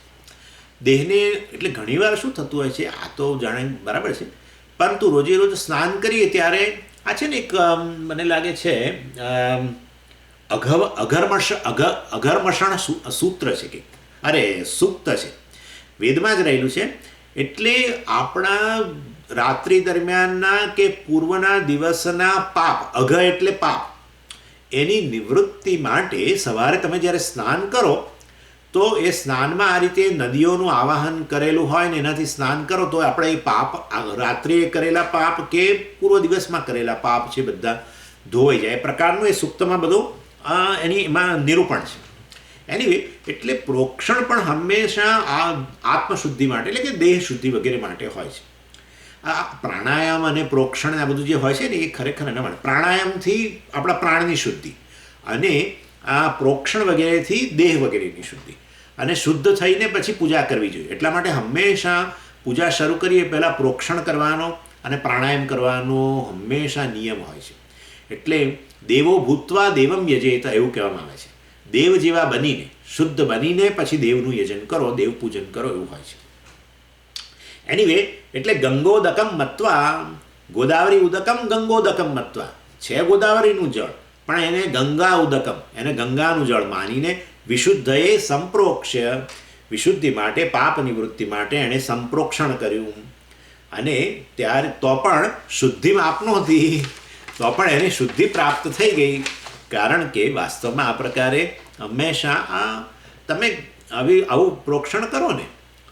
દેહને એટલે ઘણીવાર શું થતું હોય છે, આ તો જાણે બરાબર છે, પરંતુ રોજે રોજ સ્નાન કરીએ ત્યારે આ છે ને એક મને લાગે છે અઘર્મષણ સૂત્ર છે કે સૂક્ત છે, વેદમાં જ રહેલું છે. એટલે આપણા રાત્રિ દરમિયાનના કે પૂર્વના દિવસના પાપ, અઘ એટલે પાપ, એની નિવૃત્તિ માટે સવારે તમે જ્યારે સ્નાન કરો તો એ સ્નાનમાં આ રીતે નદીઓનું આવાહન કરેલું હોય ને એનાથી સ્નાન કરો તો આપણે એ પાપ, રાત્રિએ કરેલા પાપ કે પૂર્વ દિવસમાં કરેલા પાપ છે બધા ધોવાઈ જાય. એ પ્રકારનું એ સૂક્તમાં બધું એમાં નિરૂપણ છે. એનીવે એટલે પ્રોક્ષણ પણ હંમેશા આ આત્મશુદ્ધિ માટે એટલે કે દેહ શુદ્ધિ વગેરે માટે હોય છે. આ પ્રાણાયામ અને પ્રોક્ષણ આ બધું જે હોય છે ને એ ખરેખર એના માટે. પ્રાણાયામથી આપણા પ્રાણની શુદ્ધિ અને આ પ્રોક્ષણ વગેરેથી દેહ વગેરેની શુદ્ધિ, અને શુદ્ધ થઈને પછી પૂજા કરવી જોઈએ. એટલા માટે હંમેશા પૂજા શરૂ કરીએ પહેલાં પ્રોક્ષણ કરવાનો અને પ્રાણાયામ કરવાનો હંમેશા નિયમ હોય છે. એટલે દેવો ભૂત્વા દેવમ યજેત એવું કહેવામાં આવે છે. દેવ જેવા બનીને, શુદ્ધ બનીને પછી દેવનું યજન કરો, દેવ પૂજન કરો એવું હોય છે. એનીવે એટલે ગંગોદકમ મત્વા ગોદાવરી ઉદકમ ગંગોદકમ મત્વા છે ગોદાવરીનું જળ, પણ એને ગંગા ઉદકમ, એને ગંગાનું જળ માનીને વિશુદ્ધએ સંપ્રોક્ષ્ય, વિશુદ્ધિ માટે, પાપ નિવૃત્તિ માટે એણે સંપ્રોક્ષણ કર્યું. અને ત્યારે તો પણ શુદ્ધિ માપ નહોતી, તો પણ એને શુદ્ધિ પ્રાપ્ત થઈ ગઈ. કારણ કે વાસ્તવમાં આ પ્રકારે હંમેશા તમે આવું પ્રોક્ષણ કરો ને,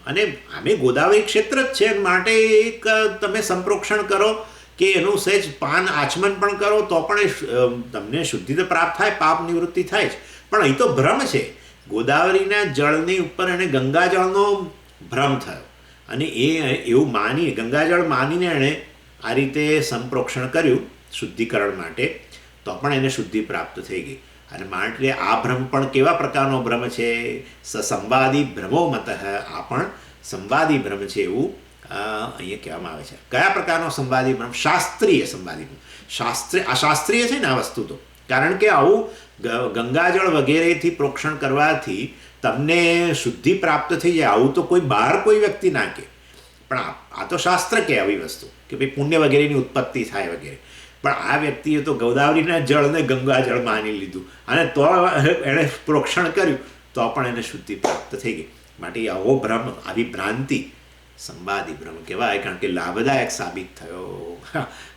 અને આમે ગોદાવરી ક્ષેત્ર જ છે માટે એક તમે સંપ્રોક્ષણ કરો કે એનું સહેજ પાન આચમન પણ કરો તો પણ તમને શુદ્ધિ તો પ્રાપ્ત થાય, પાપ નિવૃત્તિ થાય જ. પણ અહીં તો ભ્રમ છે. ગોદાવરીના જળની ઉપર એને ગંગાજળનો ભ્રમ થયો, અને એવું માની ગંગાજળ માનીને એણે આ રીતે સંપ્રોક્ષણ કર્યું શુદ્ધિકરણ માટે, તો પણ એને શુદ્ધિ પ્રાપ્ત થઈ ગઈ. અને માટે આ ભ્રમ પણ કેવા પ્રકારનો ભ્રમ છે? સંવાદી ભ્રમો મત, આ પણ સંવાદી ભ્રમ છે એવું અહીંયા કહેવામાં આવે છે. કયા પ્રકારનો સંવાદી ભ્રમ? શાસ્ત્રીય સંવાદી ભ્રમ. શાસ્ત્રીય છે ને આ વસ્તુ તો, કારણ કે આવું ગંગાજળ વગેરેથી પ્રોક્ષણ કરવાથી તમને શુદ્ધિ પ્રાપ્ત થઈ જાય, આવું તો કોઈ બહાર કોઈ વ્યક્તિ ના કહે. પણ આ તો શાસ્ત્ર કહે આવી વસ્તુ કે ભાઈ પુણ્ય વગેરેની ઉત્પત્તિ થાય વગેરે. પણ આ વ્યક્તિએ તો ગોદાવરીના જળને ગંગાજળ માની લીધું અને તો એણે પ્રોક્ષણ કર્યું તો પણ એને શુદ્ધિ પ્રાપ્ત થઈ ગઈ. માટે આવો ભ્રમ, આવી ભ્રાંતિ સંવાદી ભ્રમ કહેવાય, કારણ કે લાભદાયક સાબિત થયો.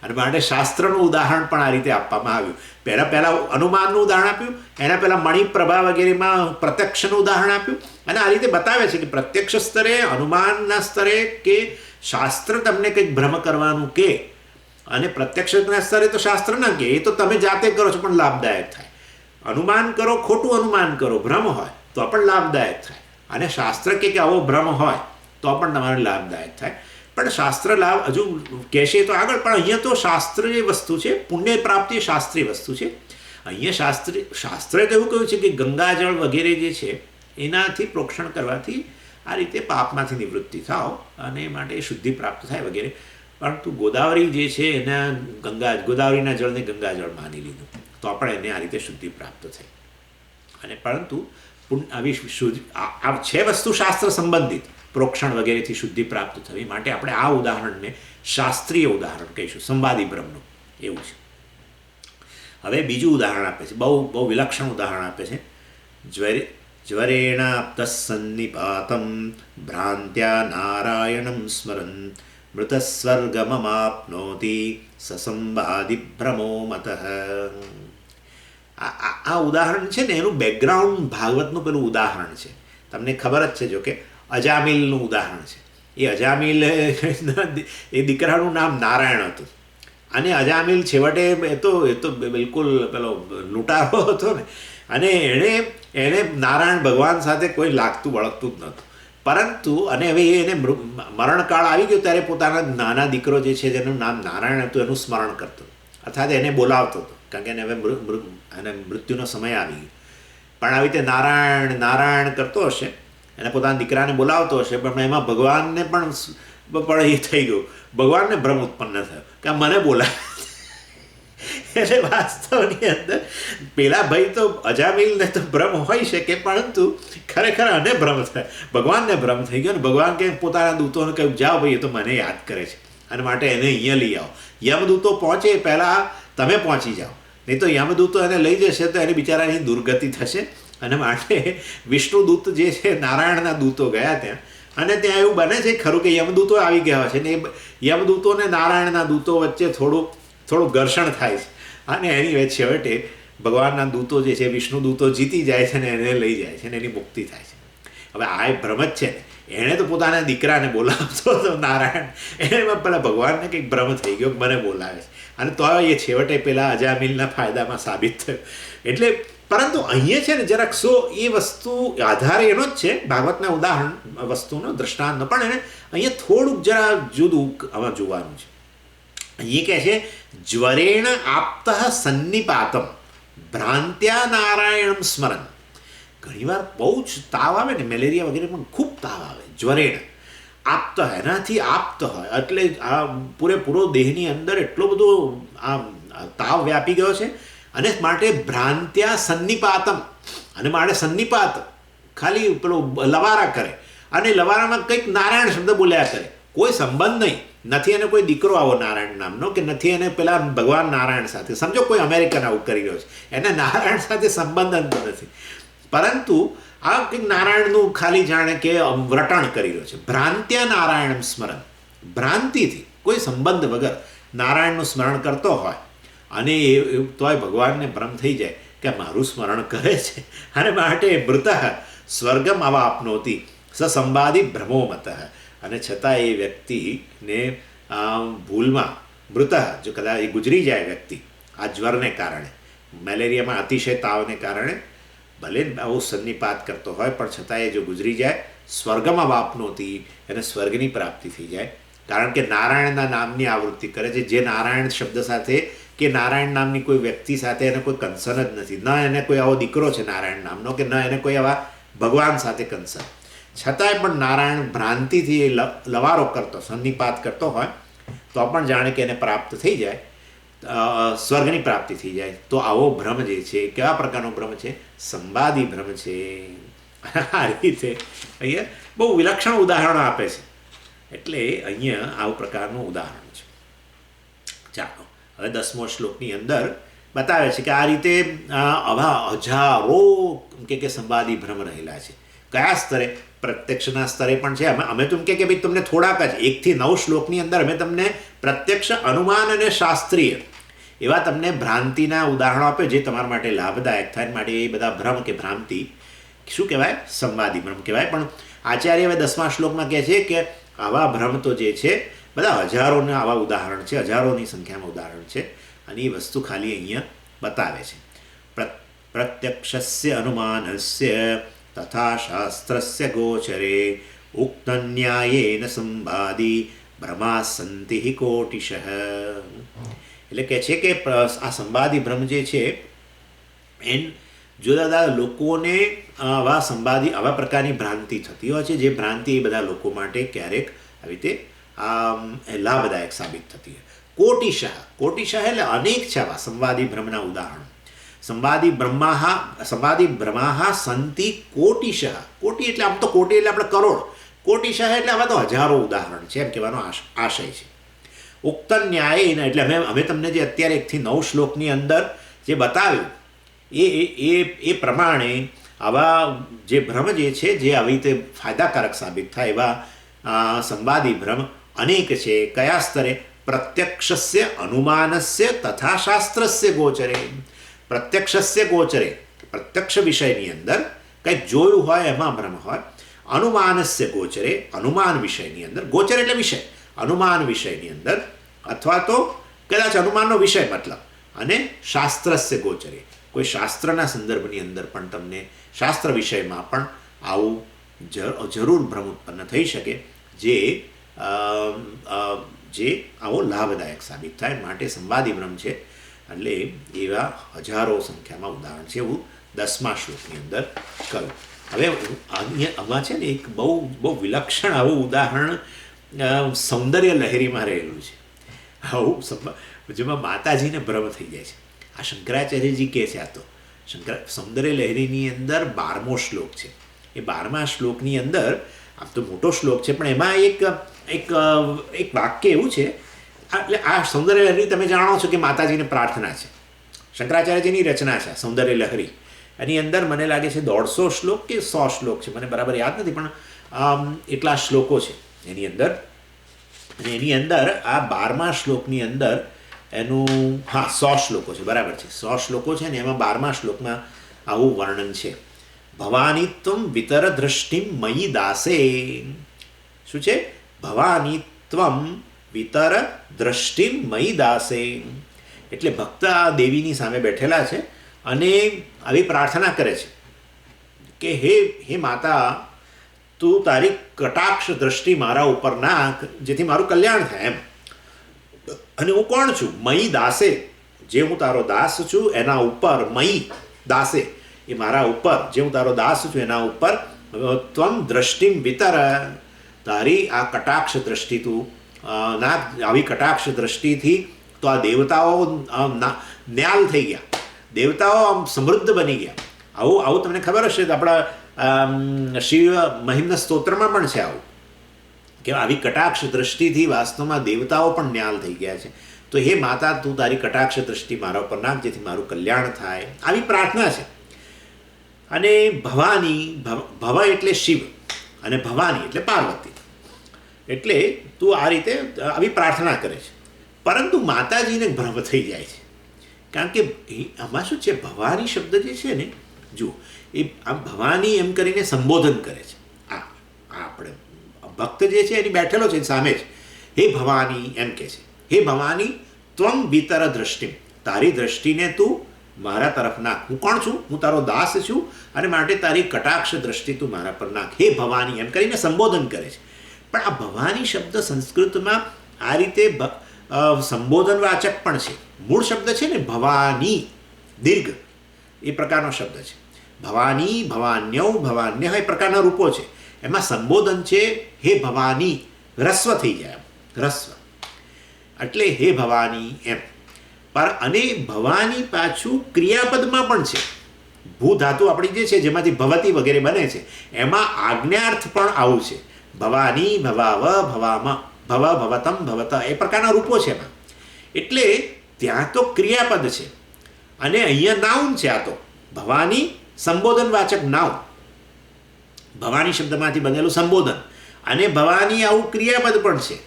અને માટે શાસ્ત્રનું ઉદાહરણ પણ આ રીતે આપવામાં આવ્યું. પહેલાં અનુમાનનું ઉદાહરણ આપ્યું, એના પહેલાં મણિપ્રભા વગેરેમાં પ્રત્યક્ષનું ઉદાહરણ આપ્યું, અને આ રીતે બતાવે છે કે પ્રત્યક્ષ સ્તરે, અનુમાનના સ્તરે કે શાસ્ત્ર તમને કંઈક ભ્રમ કરવાનું કે, અને પ્રત્યક્ષના સ્તરે તો શાસ્ત્ર ના કહે, એ તો તમે જાતે કરો છો પણ લાભદાયક થાય. અનુમાન કરો, ખોટું અનુમાન કરો, ભ્રમ હોય તો પણ લાભદાયક થાય. અને શાસ્ત્ર કે આવો ભ્રમ હોય તો પણ તમારે લાભદાયક થાય. પણ શાસ્ત્ર લાભ હજુ કહેશે તો આગળ, પણ અહીંયા તો શાસ્ત્રીય વસ્તુ છે, પુણ્ય પ્રાપ્તિ શાસ્ત્રીય વસ્તુ છે. અહીંયા શાસ્ત્રે તો એવું કહ્યું છે કે ગંગાજળ વગેરે જે છે એનાથી પ્રોક્ષણ કરવાથી આ રીતે પાપમાંથી નિવૃત્તિ થાવ અને માટે શુદ્ધિ પ્રાપ્ત થાય વગેરે. પરંતુ ગોદાવરી જે છે એના ગોદાવરીના જળને ગંગાજળ માની લીધું. તો પણ એને આ રીતે શુદ્ધિ પ્રાપ્ત થઈ. અને પરંતુ આવી શુદ્ધિ આ છે વસ્તુ શાસ્ત્ર સંબંધિત, પ્રોક્ષણ વગેરેથી શુદ્ધિ પ્રાપ્ત થવી માટે આપણે આ ઉદાહરણને શાસ્ત્રીય ઉદાહરણ કહીશું, સંવાદી બ્રહ્મનું. એવું છે. હવે બીજું ઉદાહરણ આપે છે, બહુ વિલક્ષણ ઉદાહરણ આપે છે. જ્વરેણાપ્તસન્નિપાતમ ભ્રાંત્યા નારાયણમ સ્મરન મૃતસ્વર્ગમમાપ્નોતિ સસંવાદિ ભ્રમો મતઃ. આ ઉદાહરણ છે ને, એનું બેકગ્રાઉન્ડ ભાગવતનું પેલું ઉદાહરણ છે. તમને ખબર જ છે જો કે અજામિલનું ઉદાહરણ છે. એ અજામિલ એ દીકરાનું નામ નારાયણ હતું. અને અજામિલ છેવટે એ તો બિલકુલ પેલો લૂંટારો હતો ને, અને એણે નારાયણ ભગવાન સાથે કોઈ લાગતું વળગતું જ નહોતું. પરંતુ અને હવે એને મરણકાળ આવી ગયો ત્યારે પોતાના નાના દીકરો જે છે જેનું નામ નારાયણ હતું એનું સ્મરણ કરતો, અર્થાત એને બોલાવતો હતો, કારણ કે એને હવે એને મૃત્યુનો સમય આવી ગયો. પણ આવી રીતે નારાયણ નારાયણ કરતો હશે, એને પોતાના દીકરાને બોલાવતો હશે, પણ એમાં ભગવાનને પણ એ થઈ ગયું, ભગવાનને ભ્રમ ઉત્પન્ન થયો કે આ મને બોલાવે. એટલે વાસ્તવની અંદર પેલા ભાઈ તો અજામિલને તો ભ્રમ હોઈ શકે, પરંતુ ખરેખર આને ભ્રમ થાય, ભગવાનને ભ્રમ થઈ ગયો. ને ભગવાન કે પોતાના દૂતોને કહ્યું જાઓ ભાઈ, એ તો મને યાદ કરે છે અને માટે એને અહીંયા લઈ આવો. યમદૂતો પહોંચે પહેલાં તમે પહોંચી જાઓ, નહીં તો યમદૂતો એને લઈ જશે તો એની બિચારાની દુર્ગતિ થશે. અને માટે વિષ્ણુદૂત જે છે નારાયણના દૂતો ગયા ત્યાં, અને ત્યાં એવું બને છે ખરું કે યમદૂતો આવી ગયા છે ને યમદૂતો ને નારાયણના દૂતો વચ્ચે થોડું ઘર્ષણ થાય છે. અને એની છેવટે ભગવાનના દૂતો જે છે વિષ્ણુદૂતો જીતી જાય છે ને એને લઈ જાય છે ને એની મુક્તિ થાય છે. હવે આ એ ભ્રમ જ છે ને, એણે તો પોતાના દીકરાને બોલાવતો હતો નારાયણ, એમાં પેલા ભગવાનને કંઈક ભ્રમ થઈ ગયો, મને બોલાવે છે. અને તો એ છેવટે પેલા અજામિલના ફાયદામાં સાબિત થયું. એટલે પરંતુ અહીંયા છે ને જરાક એ વસ્તુ આધારે એનો જ છે, ભાગવતના ઉદાહરણ વસ્તુનો દ્રષ્ટાંતનો, પણ એને અહીંયા થોડુંક જરા જુદું આમાં જોવાનું છે. અહીં કહે છે જ્વરેણ આપ્ત સન્નિપાતમ ભ્રાંત્યા નારાયણમ સ્મરન. ઘણીવાર બહુ જ તાવ આવે ને, મેલેરિયા વગેરે પણ ખૂબ તાવ આવે, જ્વરેણ આપ્ત એનાથી આપ્ત હોય એટલે આ પૂરેપૂરો દેહની અંદર એટલો બધો આ તાવ વ્યાપી ગયો છે. અને માટે ભ્રાંત્યા સન્નિપાતમ, અને માટે સન્નિપાત ખાલી પેલો લવારા કરે, અને લવારામાં કંઈક નારાયણ શબ્દ બોલ્યા કરે, કોઈ સંબંધ નહીં, નથી એને કોઈ દીકરો આવો નારાયણ નામનો, કે નથી એને પેલા ભગવાન નારાયણ સાથે, સમજો કોઈ અમેરિકન આવું કરી રહ્યો છે, એને નારાયણ સાથે સંબંધ જ નથી, પરંતુ આ કંઈક નારાયણનું ખાલી જાણે કે વ્રટણ કરી રહ્યો છે. ભ્રાંત્યા નારાયણ સ્મરણ, ભ્રાંતિથી કોઈ સંબંધ વગર નારાયણનું સ્મરણ કરતો હોય, અને એ તોય ભગવાનને ભ્રમ થઈ જાય કે મારું સ્મરણ કરે છે, અને માટે મૃત સ્વર્ગમ આવા આપનોતી સસંવાદી ભ્રમો મત. અને છતાં એ વ્યક્તિને ભૂલમાં મૃત, જો કદાચ એ ગુજરી જાય વ્યક્તિ આ જ્વરને કારણે, મેલેરિયામાં અતિશય તાવને કારણે ભલે આવો સન્નિપાત કરતો હોય, પણ છતાં એ જો ગુજરી જાય સ્વર્ગમાં વાપનોતી, એને સ્વર્ગની પ્રાપ્તિ થઈ જાય. કારણ કે નારાયણના નામની આવૃત્તિ કરે છે, જે નારાયણ શબ્દ સાથે કે નારાયણ નામની કોઈ વ્યક્તિ સાથે એને કોઈ કન્સર્ન જ નથી, ન એને કોઈ આવો દીકરો છે નારાયણ નામનો, કે ન એને કોઈ આવા ભગવાન સાથે કન્સર્ન, છતાંય પણ નારાયણ ભ્રાંતિથી એ લવારો કરતો, સન્નિપાત કરતો હોય તો પણ જાણે કે એને પ્રાપ્ત થઈ જાય, સ્વર્ગની પ્રાપ્તિ થઈ જાય. તો આવો ભ્રમ જે છે કેવા પ્રકારનો ભ્રમ છે? સંવાદી ભ્રમ છે. આ રીતે અહીંયા બહુ વિલક્ષણ ઉદાહરણો આપે છે. એટલે અહીંયા આવું પ્રકારનું ઉદાહરણ છે. ચાલો હવે 10મો શ્લોકની અંદર બતાવે છે કે આ રીતે આવા હજારો કે સંવાદી ભ્રમ રહેલા છે. કયા સ્તરે? પ્રત્યક્ષના સ્તરે પણ છે. અમે તો એમ કે ભાઈ તમને થોડાક જ 1 થી 9 શ્લોકની અંદર અમે તમને પ્રત્યક્ષ, અનુમાન અને શાસ્ત્રીય એવા તમને ભ્રાંતિના ઉદાહરણો આપે જે તમારા માટે લાભદાયક થાય. માટે એ બધા ભ્રમ કે ભ્રાંતિ શું કહેવાય? સંવાદી ભ્રમ કહેવાય. પણ આચાર્ય હવે 10મા શ્લોકમાં કહે છે કે આવા ભ્રમ તો જે છે બધા હજારોના આવા ઉદાહરણ છે, હજારોની સંખ્યામાં ઉદાહરણ છે. અને એ વસ્તુ ખાલી અહીંયા બતાવે છે. પ્રત્યક્ષસ્ય અનુમાનસ્ય તથા શાસ્ત્રસ્ય ગોચરે ઉક્ત ન્યાયેન સંવાદી ભ્રમા સંતિ કોટિશઃ. એટલે કહે છે કે આ સંવાદી ભ્રમ જે છે જુદા જુદા લોકોને આવા પ્રકારની ભ્રાંતિ થતી હોય છે, જે ભ્રાંતિ એ બધા લોકો માટે ક્યારેક આવી રીતે લાભદાયક સાબિત થતી હોય. કોટિશઃ એટલે અનેક છે આવા સંવાદી ભ્રમના ઉદાહરણ. સંવાદી બ્રહ્માહ સંતિ કોટિશઃ. કોટી એટલે આમ તો કોટી એટલે આપણે કરોડ, કોટિશઃ એટલે આવા તો હજારો ઉદાહરણ છે એમ કહેવાનો આશય છે. ઉક્ત ન્યાય એટલે અમે તમને જે અત્યારે 1 થી 9 શ્લોકની અંદર જે બતાવ્યું એ પ્રમાણે આવા જે ભ્રમ જે છે જે આવી રીતે ફાયદાકારક સાબિત થાય એવા સંવાદી ભ્રમ અનેક છે. કયા સ્તરે? પ્રત્યક્ષસ્ય અનુમાનસ્ય તથા શાસ્ત્રસ્ય ગોચરે. પ્રત્યક્ષસ્ય ગોચરે, પ્રત્યક્ષ વિષયની અંદર કંઈક જોયું હોય એમાં ભ્રમ હોય. અનુમાનસ્ય ગોચરે, અનુમાન વિષયની અંદર, ગોચર એટલે વિષય, અનુમાન વિષયની અંદર અથવા તો કદાચ અનુમાનનો વિષય મતલબ, અને શાસ્ત્રસ્ય ગોચરે, કોઈ શાસ્ત્રના સંદર્ભની અંદર પણ તમને શાસ્ત્ર વિષયમાં પણ આવું જરૂર ભ્રમ ઉત્પન્ન થઈ શકે જે આવો લાભદાયક સાબિત થાય. માટે સંવાદી ભ્રમ છે એટલે એવા હજારો સંખ્યામાં ઉદાહરણ છે એવું 10મા શ્લોકની અંદર કહ્યું. હવે આમાં છે ને એક બહુ વિલક્ષણ આવું ઉદાહરણ સૌંદર્ય લહેરીમાં રહેલું છે. આવું જેમાં માતાજીને ભ્રમ થઈ જાય છે. આ શંકરાચાર્યજી કહે છે. આ તો સૌંદર્ય લહેરીની અંદર 12મો શ્લોક છે. એ 12મા શ્લોકની અંદર આમ તો મોટો શ્લોક છે પણ એમાં એક વાક્ય એવું છે. એટલે આ સૌંદર્ય લહેરી તમે જાણો છો કે માતાજીને પ્રાર્થના છે, શંકરાચાર્યજીની રચના છે સૌંદર્ય લહેરી. એની અંદર મને લાગે છે 150 શ્લોક કે 100 શ્લોક છે, મને બરાબર યાદ નથી, પણ એટલા શ્લોકો છે એની અંદર. અને એની અંદર આ 12મા શ્લોકની અંદર એનું 100 શ્લોકો છે, બરાબર છે, 100 શ્લોકો છે ને એમાં 12મા શ્લોકમાં આવું વર્ણન છે. ભવાની ત્વમ વિતર દ્રષ્ટિમ મયી દાસે. શું છે? ભવાની ત્વમ વિતર દ્રષ્ટિમ મયી દાસે. એટલે ભક્ત આ દેવીની સામે બેઠેલા છે અને આવી પ્રાર્થના કરે છે કે હે માતા, તું તારી કટાક્ષ દ્રષ્ટિ મારા ઉપર નાખ જેથી મારું કલ્યાણ થાય એમ. અને હું કોણ છું? મયી દાસે, જે હું તારો દાસ છું એના ઉપર. મયી દાસે, એ મારા ઉપર, જે હું તારો દાસ છું એના ઉપર. ત્વમ દ્રષ્ટિમ વિતર, તારી આ કટાક્ષ દ્રષ્ટિ તું નાખ. આવી કટાક્ષ દ્રષ્ટિથી તો આ દેવતાઓ ન્યાલ થઈ ગયા, દેવતાઓ આમ સમૃદ્ધ બની ગયા. આવું તમને ખબર હશે તો આપણા શિવ મહિમ્ન સ્તોત્રમાં પણ છે આવું, કે આવી કટાક્ષ દ્રષ્ટિથી વાસ્તવમાં દેવતાઓ પણ ન્યાલ થઈ ગયા છે. તો હે માતા, તું તારી કટાક્ષ દ્રષ્ટિ મારા ઉપર નાખ જેથી મારું કલ્યાણ થાય. આવી પ્રાર્થના છે. અને ભવાની, ભવ એટલે શિવ અને ભવાની એટલે પાર્વતી. એટલે તું આ રીતે આવી પ્રાર્થના કરે છે. પરંતુ માતાજીને ભ્રમ થઈ જાય છે, કારણ કે આમાં શું છે, ભવાની શબ્દ જે છે ને, જુઓ, એ આ ભવાની એમ કરીને સંબોધન કરે છે. આ આપણે ભક્ત જે છે એની બેઠેલો છે સામે જ, હે ભવાની એમ કહે છે. હે ભવાની ત્વમ વિતર દ્રષ્ટિ, તારી દ્રષ્ટિને તું મારા તરફ નાખ. હું કોણ છું? હું તારો દાસ છું અને માટે તારી કટાક્ષ દ્રષ્ટિ તું મારા પર નાખ. હે ભવાની એમ કરીને સંબોધન કરે છે. પણ આ ભવાની શબ્દ સંસ્કૃતમાં આ રીતે સંબોધનવાચક પણ છે. મૂળ શબ્દ છે ને ભવાની, દીર્ઘ, એ પ્રકારનો શબ્દ છે. ભવાની, ભવાન્યૌ, ભવાન્ય એ પ્રકારના રૂપો છે. એમાં સંબોધન છે હે ભવાની, રસ્વ થઈ જાય એમ, રસ્વ એટલે હે ભવાની એમ. પર અને ભવાની પાછું ક્રિયાપદમાં પણ છે. ભૂ ધાતુ આપણી જે છે જેમાંથી ભવતી વગેરે બને છે એમાં આજ્ઞાર્થ પણ આવું છે. ભવાની, ભવાવ, ભવામ, ભવ, ભવતમ, ભવત એ પ્રકારના રૂપો છે એમાં. એટલે ત્યાં તો ક્રિયાપદ છે અને અહીંયા નાઉન છે. આ તો ભવાની સંબોધનવાચક નાઉન, ભવાની શબ્દમાંથી બનેલું સંબોધન, અને ભવાની આવું ક્રિયાપદ પણ છે.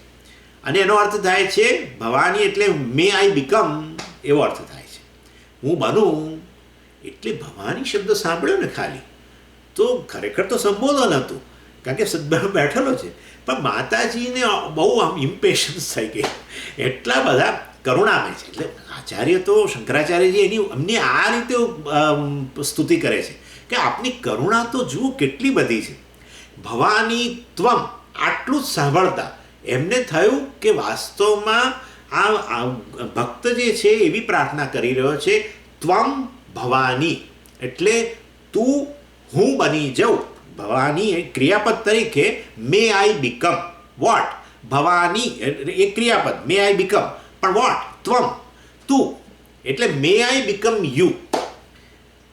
અને એનો અર્થ થાય છે ભવાની એટલે મે આઈ બીકમ, એવો અર્થ થાય છે, હું બનું. એટલે ભવાની શબ્દ સાંભળ્યો ને ખાલી તો ખરેખર તો સંબોધન હતું, કારણ કે સદભાવ બેઠેલો છે. પણ માતાજીને બહુ આમ ઇમ્પેશન્સ થઈ ગઈ, એટલા બધા કરુણામય છે. એટલે આચાર્ય તો શંકરાચાર્યજી એમની આ રીતે સ્તુતિ કરે છે કે આપની કરુણા તો જુઓ કેટલી બધી છે. ભવાની ત્વમ, આટલું જ સાંભળતા એમને થયું કે વાસ્તવમાં આ ભક્ત જે છે એવી પ્રાર્થના કરી રહ્યો છે, ત્વમ ભવાની એટલે તું, હું બની જાઉં. ભવાની એ ક્રિયાપદ તરીકે મે આઈ બીકમ વોટ. ભવાની એ ક્રિયાપદ, મે આઈ બીકમ, પણ વોટ? ત્વમ, તું, એટલે મે આઈ બીકમ યુ.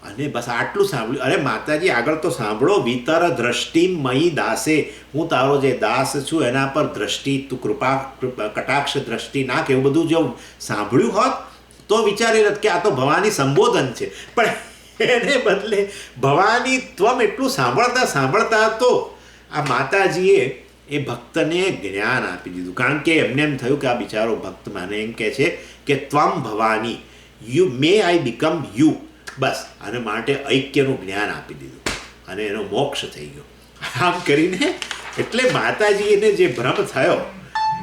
અને બસ આટલું સાંભળ્યું. અરે માતાજી આગળ તો સાંભળો. વિતર દ્રષ્ટિ મયી દાસે, હું તારો જે દાસ છું એના પર દ્રષ્ટિ, તું કટાક્ષ દ્રષ્ટિ નાખ. એવું બધું જો સાંભળ્યું હોત તો વિચારી રત કે આ તો ભવાની સંબોધન છે, પણ એને બદલે ભવાની ત્વમ એટલું સાંભળતા સાંભળતા તો આ માતાજીએ એ ભક્તને જ્ઞાન આપી દીધું. કારણ કે એમને એમ થયું કે આ બિચારો ભક્ત મને એમ કહે છે કે ત્વમ Bhavani, you may I become you. બસ આને માટે ઐક્યનું જ્ઞાન આપી દીધું અને એનો મોક્ષ થઈ ગયો. આમ કરીને એટલે માતાજીને જે ભ્રમ થયો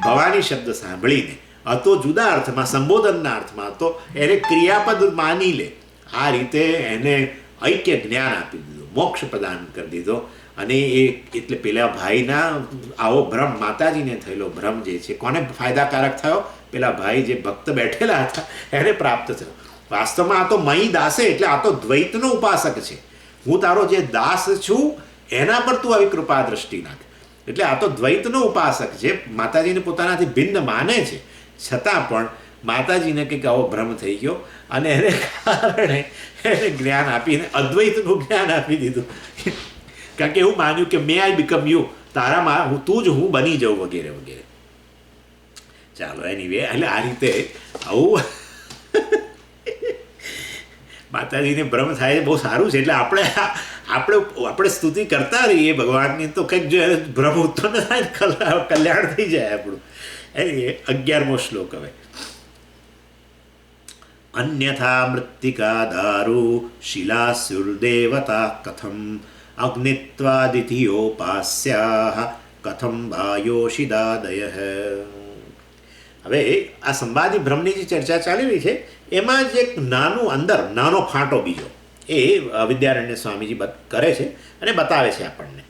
ભવાની શબ્દ સાંભળીને, હતો જુદા અર્થમાં, સંબોધનના અર્થમાં, તો એને ક્રિયાપદ માની લે. આ રીતે એને ઐક્ય જ્ઞાન આપી દીધું, મોક્ષ પ્રદાન કરી દીધો. અને એ એટલે પેલા ભાઈના આવો ભ્રમ, માતાજીને થયેલો ભ્રમ જે છે, કોને ફાયદાકારક થયો? પેલા ભાઈ જે ભક્ત બેઠેલા હતા એને પ્રાપ્ત થયો. વાસ્તવમાં આ તો મયી દાસે એટલે આ તો દ્વૈતનો ઉપાસક છે. હું તારો જે દાસ છું એના પર તું આવી કૃપા દ્રષ્ટિ નાખ. એટલે આ તો દ્વૈતનો ઉપાસક છે, માતાજીને પોતાનાથી ભિન્ન માને છે, છતાં પણ માતાજીને કંઈક આવો ભ્રમ થઈ ગયો અને એને કારણે એને જ્ઞાન આપીને અદ્વૈતનું જ્ઞાન આપી દીધું. કારણ કે એવું માન્યું કે મે આઈ બીકમ યુ, તારામાં તું જ હું બની જાઉં વગેરે વગેરે. ચાલો એનીવે, એટલે આ રીતે આવું માતાજીને ભ્રમ થાય છે, બહુ સારું છે. એટલે આપણે સ્તુતિ કરતા રહીએ ભગવાનની, તો કંઈક જો ભ્રમ ઉત્પન્ન થાય કલ્યાણ થઈ જાય આપણું. એ 11મો શ્લોક હવે. અન્યથા મૃત્તિકા દારૂ શિલાસ્યુર્દેવતા કથમ અગ્નિત્વાદિતિયોપાસ્યાઃ કથમ વાયોષિદાદયઃ. હવે આ સંવાદી ભ્રમની જે ચર્ચા ચાલી રહી છે એમાં જ એક નાનો ફાંટો બીજો એ વિદ્યારણ્ય સ્વામીજી કરે છે અને બતાવે છે આપણને.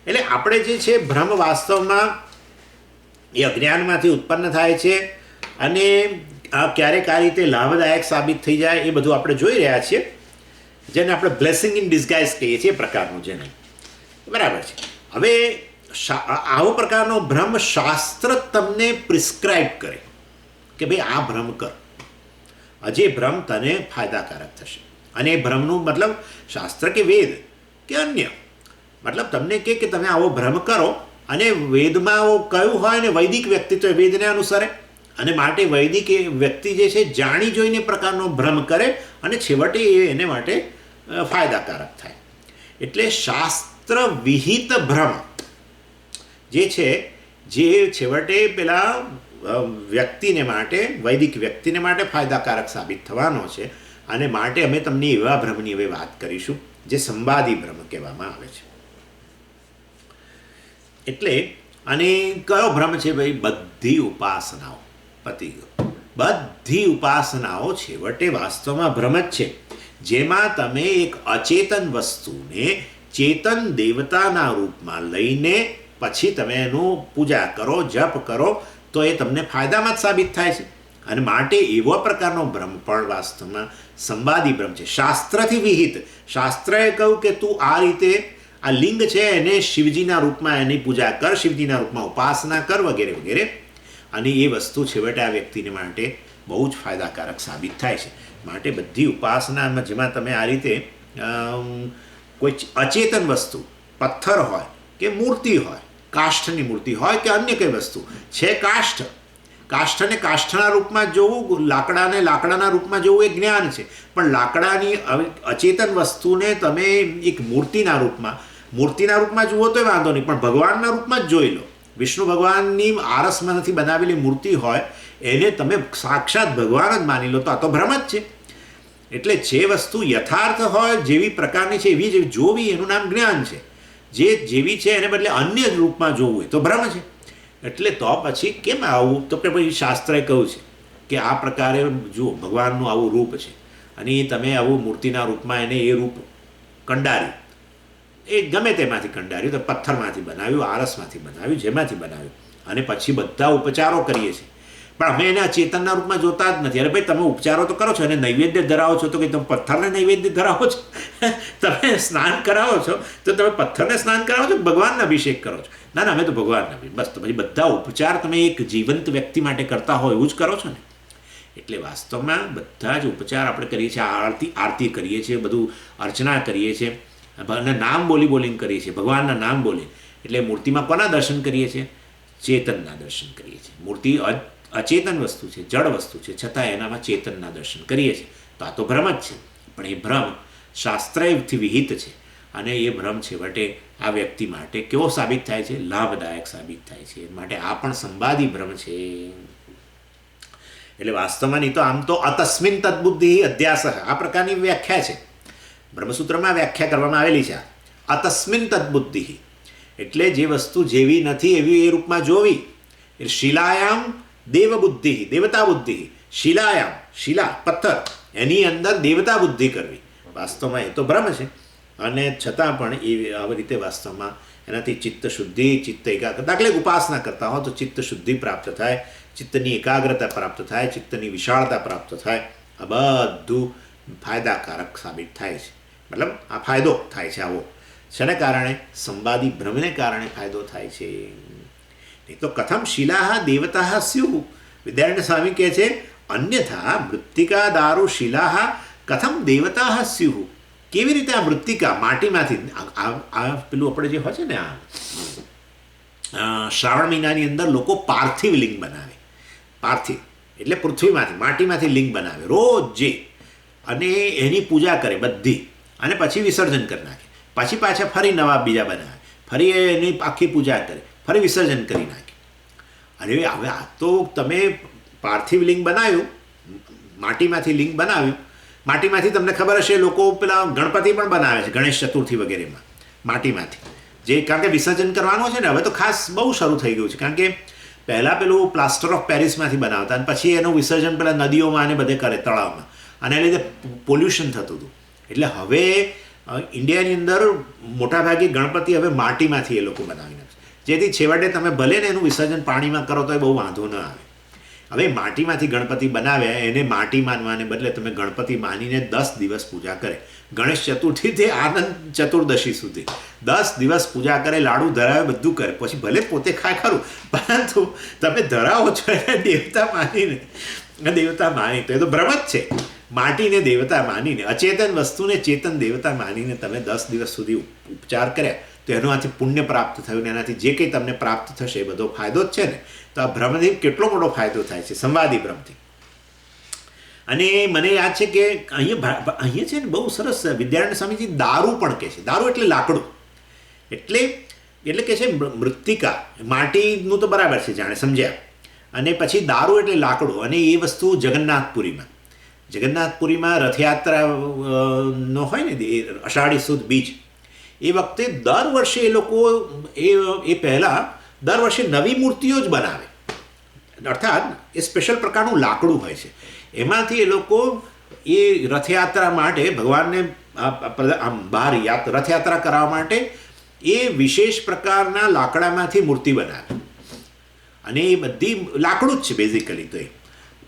એટલે આપણે જે છે ભ્રમ વાસ્તવમાં એ અજ્ઞાનમાંથી ઉત્પન્ન થાય છે અને ક્યારેક આ રીતે લાભદાયક સાબિત થઈ જાય, એ બધું આપણે જોઈ રહ્યા છીએ, જેને આપણે બ્લેસિંગ ઇન ડિસ્ગાઇઝ કહીએ છીએ, એ પ્રકારનું જેને બરાબર છે. હવે આવો પ્રકારનો ભ્રમ શાસ્ત્ર તમને પ્રિસ્ક્રાઇબ કરે કે ભાઈ આ ભ્રમ કર, જે ભ્રમ તને ફાયદાકારક થશે. અને એ ભ્રમનું મતલબ શાસ્ત્ર કે વેદ કે અન્ય, મતલબ તમને કે તમે આવો ભ્રમ કરો, અને વેદમાં આવો કયું હોય ને વૈદિક વ્યક્તિ તો એ વેદને અનુસરે, અને માટે વૈદિક એ વ્યક્તિ જે છે જાણી જોઈને પ્રકારનો ભ્રમ કરે અને છેવટે એને માટે ફાયદાકારક થાય. એટલે શાસ્ત્ર વિહિત ભ્રમ જે છે, જે છેવટે પેલા વ્યક્તિને માટે, વૈદિક વ્યક્તિને માટે ફાયદાકારક સાબિત થવાનો છે. અને માટે અમે તમને એવા ભ્રમની હવે વાત કરીશું જે સંવાદી ભ્રમ કહેવામાં આવે છે. એટલે અને કયો ભ્રમ છે ભાઈ? બધી ઉપાસનાઓ પતી ગયો. બધી ઉપાસનાઓ છેવટે વાસ્તવમાં ભ્રમ જ છે, જેમાં તમે એક અચેતન વસ્તુને ચેતન દેવતાના રૂપમાં લઈને પછી તમે એનું પૂજા કરો, જપ કરો, તો એ તમને ફાયદામાં જ સાબિત થાય છે. અને માટે એવો પ્રકારનો ભ્રમ પણ વાસ્તવમાં સંવાદી ભ્રમ છે, શાસ્ત્રથી વિહિત. શાસ્ત્રએ કહ્યું કે તું આ રીતે આ લિંગ છે એને શિવજીના રૂપમાં એની પૂજા કર, શિવજીના રૂપમાં ઉપાસના કર વગેરે વગેરે. અને એ વસ્તુ છેવટે આ વ્યક્તિને માટે બહુ જ ફાયદાકારક સાબિત થાય છે. માટે બધી ઉપાસનામાં જેમાં તમે આ રીતે કોઈ અચેતન વસ્તુ, પથ્થર હોય કે મૂર્તિ હોય, કાષ્ઠની મૂર્તિ હોય કે અન્ય કઈ વસ્તુ છે, કાષ્ઠને કાષ્ઠના રૂપમાં જોવું, લાકડાને લાકડાના રૂપમાં જોવું એ જ્ઞાન છે. પણ લાકડાની અચેતન વસ્તુને તમે એક મૂર્તિના રૂપમાં જુઓ તો વાંધો નહીં, પણ ભગવાનના રૂપમાં જ જોઈ લો. વિષ્ણુ ભગવાનની આરસમાંથી બનાવેલી મૂર્તિ હોય એને તમે સાક્ષાત ભગવાન જ માની લો, તો આ તો ભ્રમ જ છે. એટલે જે વસ્તુ યથાર્થ હોય, જેવી પ્રકારની છે એવી જેવી જોવી, એનું નામ જ્ઞાન છે. જે જેવી છે એને બદલે અન્ય રૂપમાં જોવું હોય તો ભ્રમ છે. એટલે તો પછી કેમ આવું? તો કે ભાઈ શાસ્ત્રએ કહ્યું છે કે આ પ્રકારે જુઓ ભગવાનનું આવું રૂપ છે અને તમે આવું મૂર્તિના રૂપમાં એને એ રૂપ કંડાર્યું, એ ગમે તેમાંથી કંડાર્યું, તો પથ્થરમાંથી બનાવ્યું, આરસમાંથી બનાવ્યું, જેમાંથી બનાવ્યું, અને પછી બધા ઉપચારો કરીએ છીએ. પણ અમે એને ચેતનના રૂપમાં જોતા જ નથી. અરે ભાઈ તમે ઉપચારો તો કરો છો, એને નૈવેદ્ય ધરાવો છો, તો કે તમે પથ્થરને નૈવેદ્ય ધરાવો છો? તમે સ્નાન કરાવો છો તો તમે પથ્થરને સ્નાન કરાવો છો, ભગવાનને અભિષેક કરો છો? ના ના, અમે તો ભગવાનને. બસ તો પછી બધા ઉપચાર તમે એક જીવંત વ્યક્તિ માટે કરતા હોય એવું જ કરો છો ને. એટલે વાસ્તવમાં બધા જ ઉપચાર આપણે કરીએ છીએ, આરતી કરીએ છીએ, બધું અર્ચના કરીએ છીએ અને નામ બોલીને કરીએ છીએ, ભગવાનના નામ બોલી, એટલે મૂર્તિમાં કોના દર્શન કરીએ છીએ? ચેતનના દર્શન કરીએ છીએ. મૂર્તિ અચેતન વસ્તુ છે, જડ વસ્તુ છે, છતાં એનામાં ચેતનના દર્શન કરીએ છીએ. તો આ તો ભ્રમ જ છે, પણ એ ભ્રમ શાસ્ત્રથી વિહિત છે અને એ ભ્રમ છેવટે આ વ્યક્તિ માટે કેવો સાબિત થાય છે? લાભદાયક સાબિત થાય છે. માટે આ પણ સંવાદી ભ્રમ છે. એટલે વાસ્તવમાં નહીં તો આમ તો અતસ્મિન તદ્બુદ્ધિ અધ્યાસ આ પ્રકારની વ્યાખ્યા છે, બ્રહ્મસૂત્રમાં વ્યાખ્યા કરવામાં આવેલી છે. અતસ્મિન તદ્બુદ્ધિ એટલે જે વસ્તુ જેવી નથી એવી એ રૂપમાં જોવી. એટલે શિલાયામ દેવબુદ્ધિ, દેવતા બુદ્ધિ. શિલાયામ, શિલા પથ્થર, એની અંદર દેવતા બુદ્ધિ કરવી. વાસ્તવમાં એ તો ભ્રમ છે અને છતાં પણ એ આવી રીતે વાસ્તવમાં એનાથી ચિત્ત શુદ્ધિ, ચિત્ત એકાગ્ર, દાખલે ઉપાસના કરતા હો તો ચિત્ત શુદ્ધિ પ્રાપ્ત થાય, ચિત્તની એકાગ્રતા પ્રાપ્ત થાય, ચિત્તની વિશાળતા પ્રાપ્ત થાય. આ બધું ફાયદાકારક સાબિત થાય છે. મતલબ આ ફાયદો થાય છે આવો. શેને કારણે? સંવાદી ભ્રમને કારણે ફાયદો થાય છે. નહીં તો કથમ શિલા દેવતા સ્યુ. વિદ્યારણ્ય સ્વામી કહે છે અન્યથા મૃત્તિકા દારૂ શિલા કથમ દેવતા સ્યુ. કેવી રીતે આ મૃત્તિકા માટીમાંથી આ પેલું આપણે જે હોય છે ને આ શ્રાવણ મહિનાની અંદર લોકો પાર્થિવ લિંગ બનાવે. પાર્થિવ એટલે પૃથ્વીમાંથી, માટીમાંથી લિંગ બનાવે રોજ અને એની પૂજા કરે બધી, અને પછી વિસર્જન કરી નાખે. પછી પાછા ફરી નવા બીજા બનાવે, ફરી એની આખી પૂજા કરે, ફરી વિસર્જન કરી નાખે. અરે હવે આ તો તમે પાર્થિવ લિંગ બનાવ્યું, માટીમાંથી લિંગ બનાવ્યું. માટીમાંથી તમને ખબર હશે લોકો પેલા ગણપતિ પણ બનાવે છે ગણેશ ચતુર્થી વગેરેમાં માટીમાંથી, જે કારણ કે વિસર્જન કરવાનું છે ને હવે તો ખાસ બહુ શરૂ થઈ ગયું છે. કારણ કે પહેલાં પેલું પ્લાસ્ટર ઓફ પેરિસમાંથી બનાવતા અને પછી એનું વિસર્જન પેલા નદીઓમાં અને બધે કરે, તળાવમાં, અને એ લીધે પોલ્યુશન થતું હતું. એટલે હવે ઇન્ડિયાની અંદર મોટાભાગે ગણપતિ હવે માટીમાંથી એ લોકો બનાવી નાખે, જેથી છેવટે તમે ભલે ને એનું વિસર્જન પાણીમાં કરો તો એ બહુ વાંધો ન આવે. હવે માટીમાંથી ગણપતિ બનાવે એને માટી માનવાને બદલે તમે ગણપતિ માનીને 10 દિવસ પૂજા કરે. ગણેશ ચતુર્થીથી આનંદ ચતુર્દશી સુધી 10 દિવસ પૂજા કરે, લાડુ ધરાવે, બધું કરે. પછી ભલે પોતે ખાય ખરું, પરંતુ તમે ધરાવો છો એને દેવતા માનીને. દેવતા માની તો એ તો ભ્રમ જ છે. માટીને દેવતા માનીને, અચેતન વસ્તુને ચેતન દેવતા માનીને તમે 10 દિવસ સુધી ઉપચાર કર્યા તો એનાથી પુણ્ય પ્રાપ્ત થયું ને એનાથી જે કંઈ તમને પ્રાપ્ત થશે એ બધો ફાયદો જ છે ને. તો આ ભ્રમથી કેટલો મોટો ફાયદો થાય છે, સંવાદી ભ્રમથી. અને મને યાદ છે કે અહીંયા છે ને બહુ સરસ વિદ્યારણ્ય સ્વામીજી દારૂ પણ કહે છે. દારૂ એટલે લાકડું, એટલે કે છે મૃત્તિકા, માટીનું તો બરાબર છે, જાણે સમજ્યા. અને પછી દારૂ એટલે લાકડું, અને એ વસ્તુ જગન્નાથપુરીમાં રથયાત્રાનો હોય ને અષાઢી સુદ બીજ, એ વખતે દર વર્ષે એ લોકો એ પહેલાં દર વર્ષે નવી મૂર્તિઓ જ બનાવે. અર્થાત એ સ્પેશિયલ પ્રકારનું લાકડું હોય છે, એમાંથી એ લોકો એ રથયાત્રા માટે ભગવાનને આમ બહાર રથયાત્રા કરાવવા માટે એ વિશેષ પ્રકારના લાકડામાંથી મૂર્તિ બનાવે. અને એ બધી લાકડું જ છે બેઝિકલી. તો એ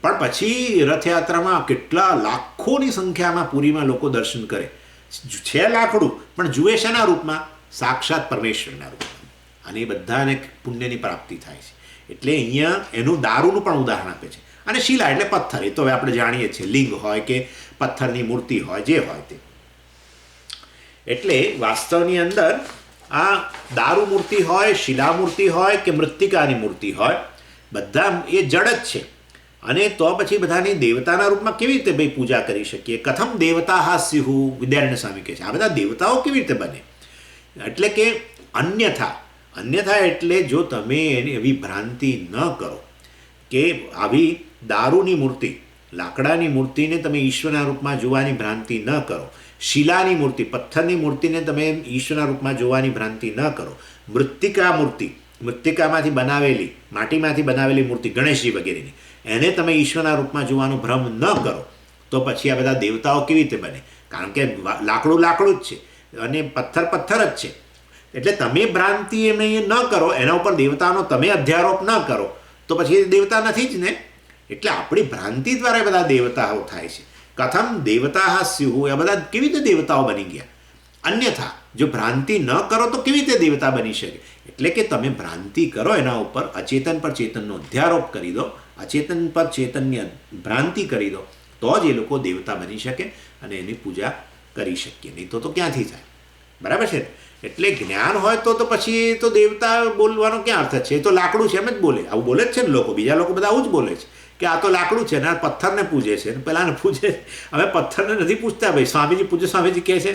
પણ પછી રથયાત્રામાં કેટલા લાખોની સંખ્યામાં પુરીમાં લોકો દર્શન કરે છે. લાકડું પણ જુએ શેના રૂપમાં? સાક્ષાત પરમેશ્વરના રૂપમાં. અને એ બધાને પુણ્યની પ્રાપ્તિ થાય છે. એટલે અહીંયા એનું દારૂનું પણ ઉદાહરણ આપે છે. અને શિલા એટલે પથ્થર, એ તો હવે આપણે જાણીએ છીએ, લિંગ હોય કે પથ્થરની મૂર્તિ હોય, જે હોય તે. એટલે વાસ્તવની અંદર આ દારૂ મૂર્તિ હોય, શિલા મૂર્તિ હોય કે મૃત્તિકાની મૂર્તિ હોય, બધા એ જડ જ છે. અને તો પછી બધાની દેવતાના રૂપમાં કેવી રીતે ભાઈ પૂજા કરી શકીએ? કથમ દેવતા સ્યુઃ. વિદ્યારણ્ય સ્વામી કહે છે આ બધા દેવતાઓ કેવી રીતે બને? એટલે કે અન્યથા એટલે જો તમે એની એવી ભ્રાંતિ ન કરો કે આવી દારૂની મૂર્તિ, લાકડાની મૂર્તિને તમે ઈશ્વરના રૂપમાં જોવાની ભ્રાંતિ ન કરો, શિલાની મૂર્તિ, પથ્થરની મૂર્તિને તમે ઈશ્વરના રૂપમાં જોવાની ભ્રાંતિ ન કરો, મૃત્તિકા મૂર્તિ, મૃત્તિકામાંથી બનાવેલી, માટીમાંથી બનાવેલી મૂર્તિ ગણેશજી વગેરેની, એને તમે ઈશ્વરના રૂપમાં જોવાનો ભ્રમ ન કરો, તો પછી આ બધા દેવતાઓ કેવી રીતે બને? કારણ કે લાકડું જ છે અને પથ્થર જ છે. એટલે તમે ભ્રાંતિ એમને ન કરો, એના ઉપર દેવતાનો તમે અધ્યારોપ ન કરો, તો પછી એ દેવતા નથી જ ને. એટલે આપણી ભ્રાંતિ દ્વારા બધા દેવતાઓ થાય છે. કથમ દેવતા સ્યુઃ. આ બધા કેવી રીતે દેવતાઓ બની ગયા? અન્યથા જો ભ્રાંતિ ન કરો તો કેવી રીતે દેવતા બની શકે? એટલે કે તમે ભ્રાંતિ કરો, એના ઉપર અચેતન પર ચેતનનો અધ્યારોપ કરી દો, અચેતન પર ચેતન્ય ભ્રાંતિ કરી દો તો જ એ લોકો દેવતા બની શકે અને એની પૂજા કરી શકીએ, નહીં તો ક્યાંથી થાય? બરાબર છે. એટલે જ્ઞાન હોય તો પછી તો દેવતા બોલવાનો ક્યાં અર્થ છે? એ તો લાકડું છે એમ જ બોલે. આવું બોલે જ છે ને લોકો, બીજા લોકો બધા આવું જ બોલે છે કે આ તો લાકડું છે ને પથ્થરને પૂજે છે ને પેલાને પૂજે. અમે પથ્થરને નથી પૂજતા ભાઈ. સ્વામીજી પૂજે, સ્વામીજી કહે છે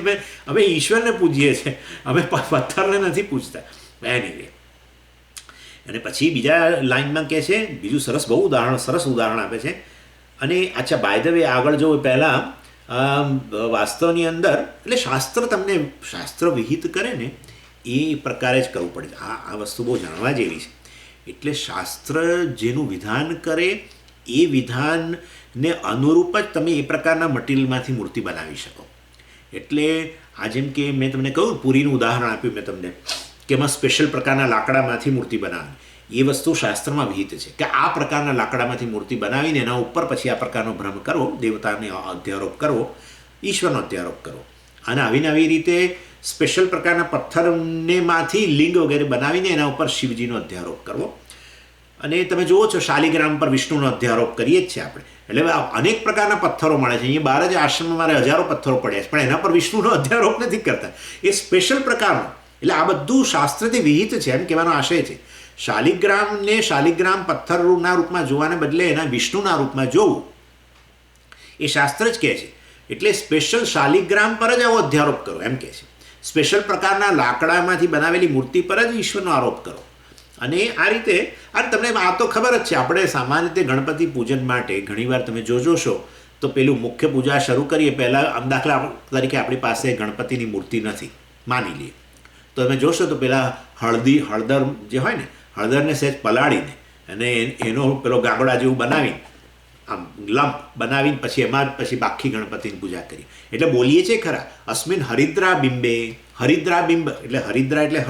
અમે ઈશ્વરને પૂજીએ છીએ, અમે પથ્થરને નથી પૂજતા. એની અને પછી બીજા લાઈનમાં કહે છે, બીજું સરસ ઉદાહરણ આપે છે. અને અચ્છા, બાય ધ વે આગળ જો પહેલાં વાસ્તવની અંદર એટલે શાસ્ત્ર વિહિત કરે ને એ પ્રકારે જ કરવું પડે. આ વસ્તુ બહુ જાણવા જેવી છે. એટલે શાસ્ત્ર જેનું વિધાન કરે એ વિધાનને અનુરૂપ જ તમે એ પ્રકારના મટીરિયલમાંથી મૂર્તિ બનાવી શકો. એટલે આ જેમ કે મેં તમને કહ્યું, પૂરીનું ઉદાહરણ આપ્યું મેં તમને કે એમાં સ્પેશિયલ પ્રકારના લાકડામાંથી મૂર્તિ બનાવવી. એ વસ્તુ શાસ્ત્રમાં વિહિત છે કે આ પ્રકારના લાકડામાંથી મૂર્તિ બનાવીને એના ઉપર પછી આ પ્રકારનો ભ્રમ કરવો, દેવતાને અધ્યારોપ કરવો, ઈશ્વરનો અધ્યારોપ કરવો. અને આવીને આવી રીતે સ્પેશિયલ પ્રકારના પથ્થરનેમાંથી લિંગ વગેરે બનાવીને એના ઉપર શિવજીનો અધ્યારોપ કરવો. અને તમે જુઓ છો શાલિગ્રામ પર વિષ્ણુનો અધ્યારોપ કરીએ જ છે આપણે. એટલે અનેક પ્રકારના પથ્થરો મળે છે. અહીંયા બહાર જ આશ્રમમાં મારે હજારો પથ્થરો પડ્યા છે, પણ એના પર વિષ્ણુનો અધ્યારોપ નથી કરતા. એ સ્પેશિયલ પ્રકારનો. એટલે આ બધું શાસ્ત્રથી વિહિત છે એમ કહેવાનો આશય છે. શાલિગ્રામ પથ્થરના રૂપમાં જોવાને બદલે એના વિષ્ણુના રૂપમાં જોવું એ શાસ્ત્ર જ કહે છે. એટલે સ્પેશિયલ શાલિગ્રામ પર જ આવો અધ્યારોપ કરો એમ કહે છે. સ્પેશિયલ પ્રકારના લાકડામાંથી બનાવેલી મૂર્તિ પર જ ઈશ્વરનો આરોપ કરો. અને આ રીતે તમને આ તો ખબર જ છે, આપણે સામાન્ય રીતે ગણપતિ પૂજન માટે ઘણીવાર તમે જોશો તો પેલું મુખ્ય પૂજા શરૂ કરીએ પહેલાં દાખલા તરીકે આપણી પાસે ગણપતિની મૂર્તિ નથી માની લઈએ, તો તમે જોશો તો પેલા હળદર જે હોય ને, હળદરને સહેજ પલાળીને અને એનો પેલો ગાગડા જેવું બનાવીને આમ લંપ બનાવીને પછી એમાં પછી બાકી ગણપતિની પૂજા કરી. એટલે બોલીએ છીએ ખરા, અસ્મિન હરિદ્રા બિંબે. હરિદ્રા બિંબ એટલે હરિદ્રા એટલે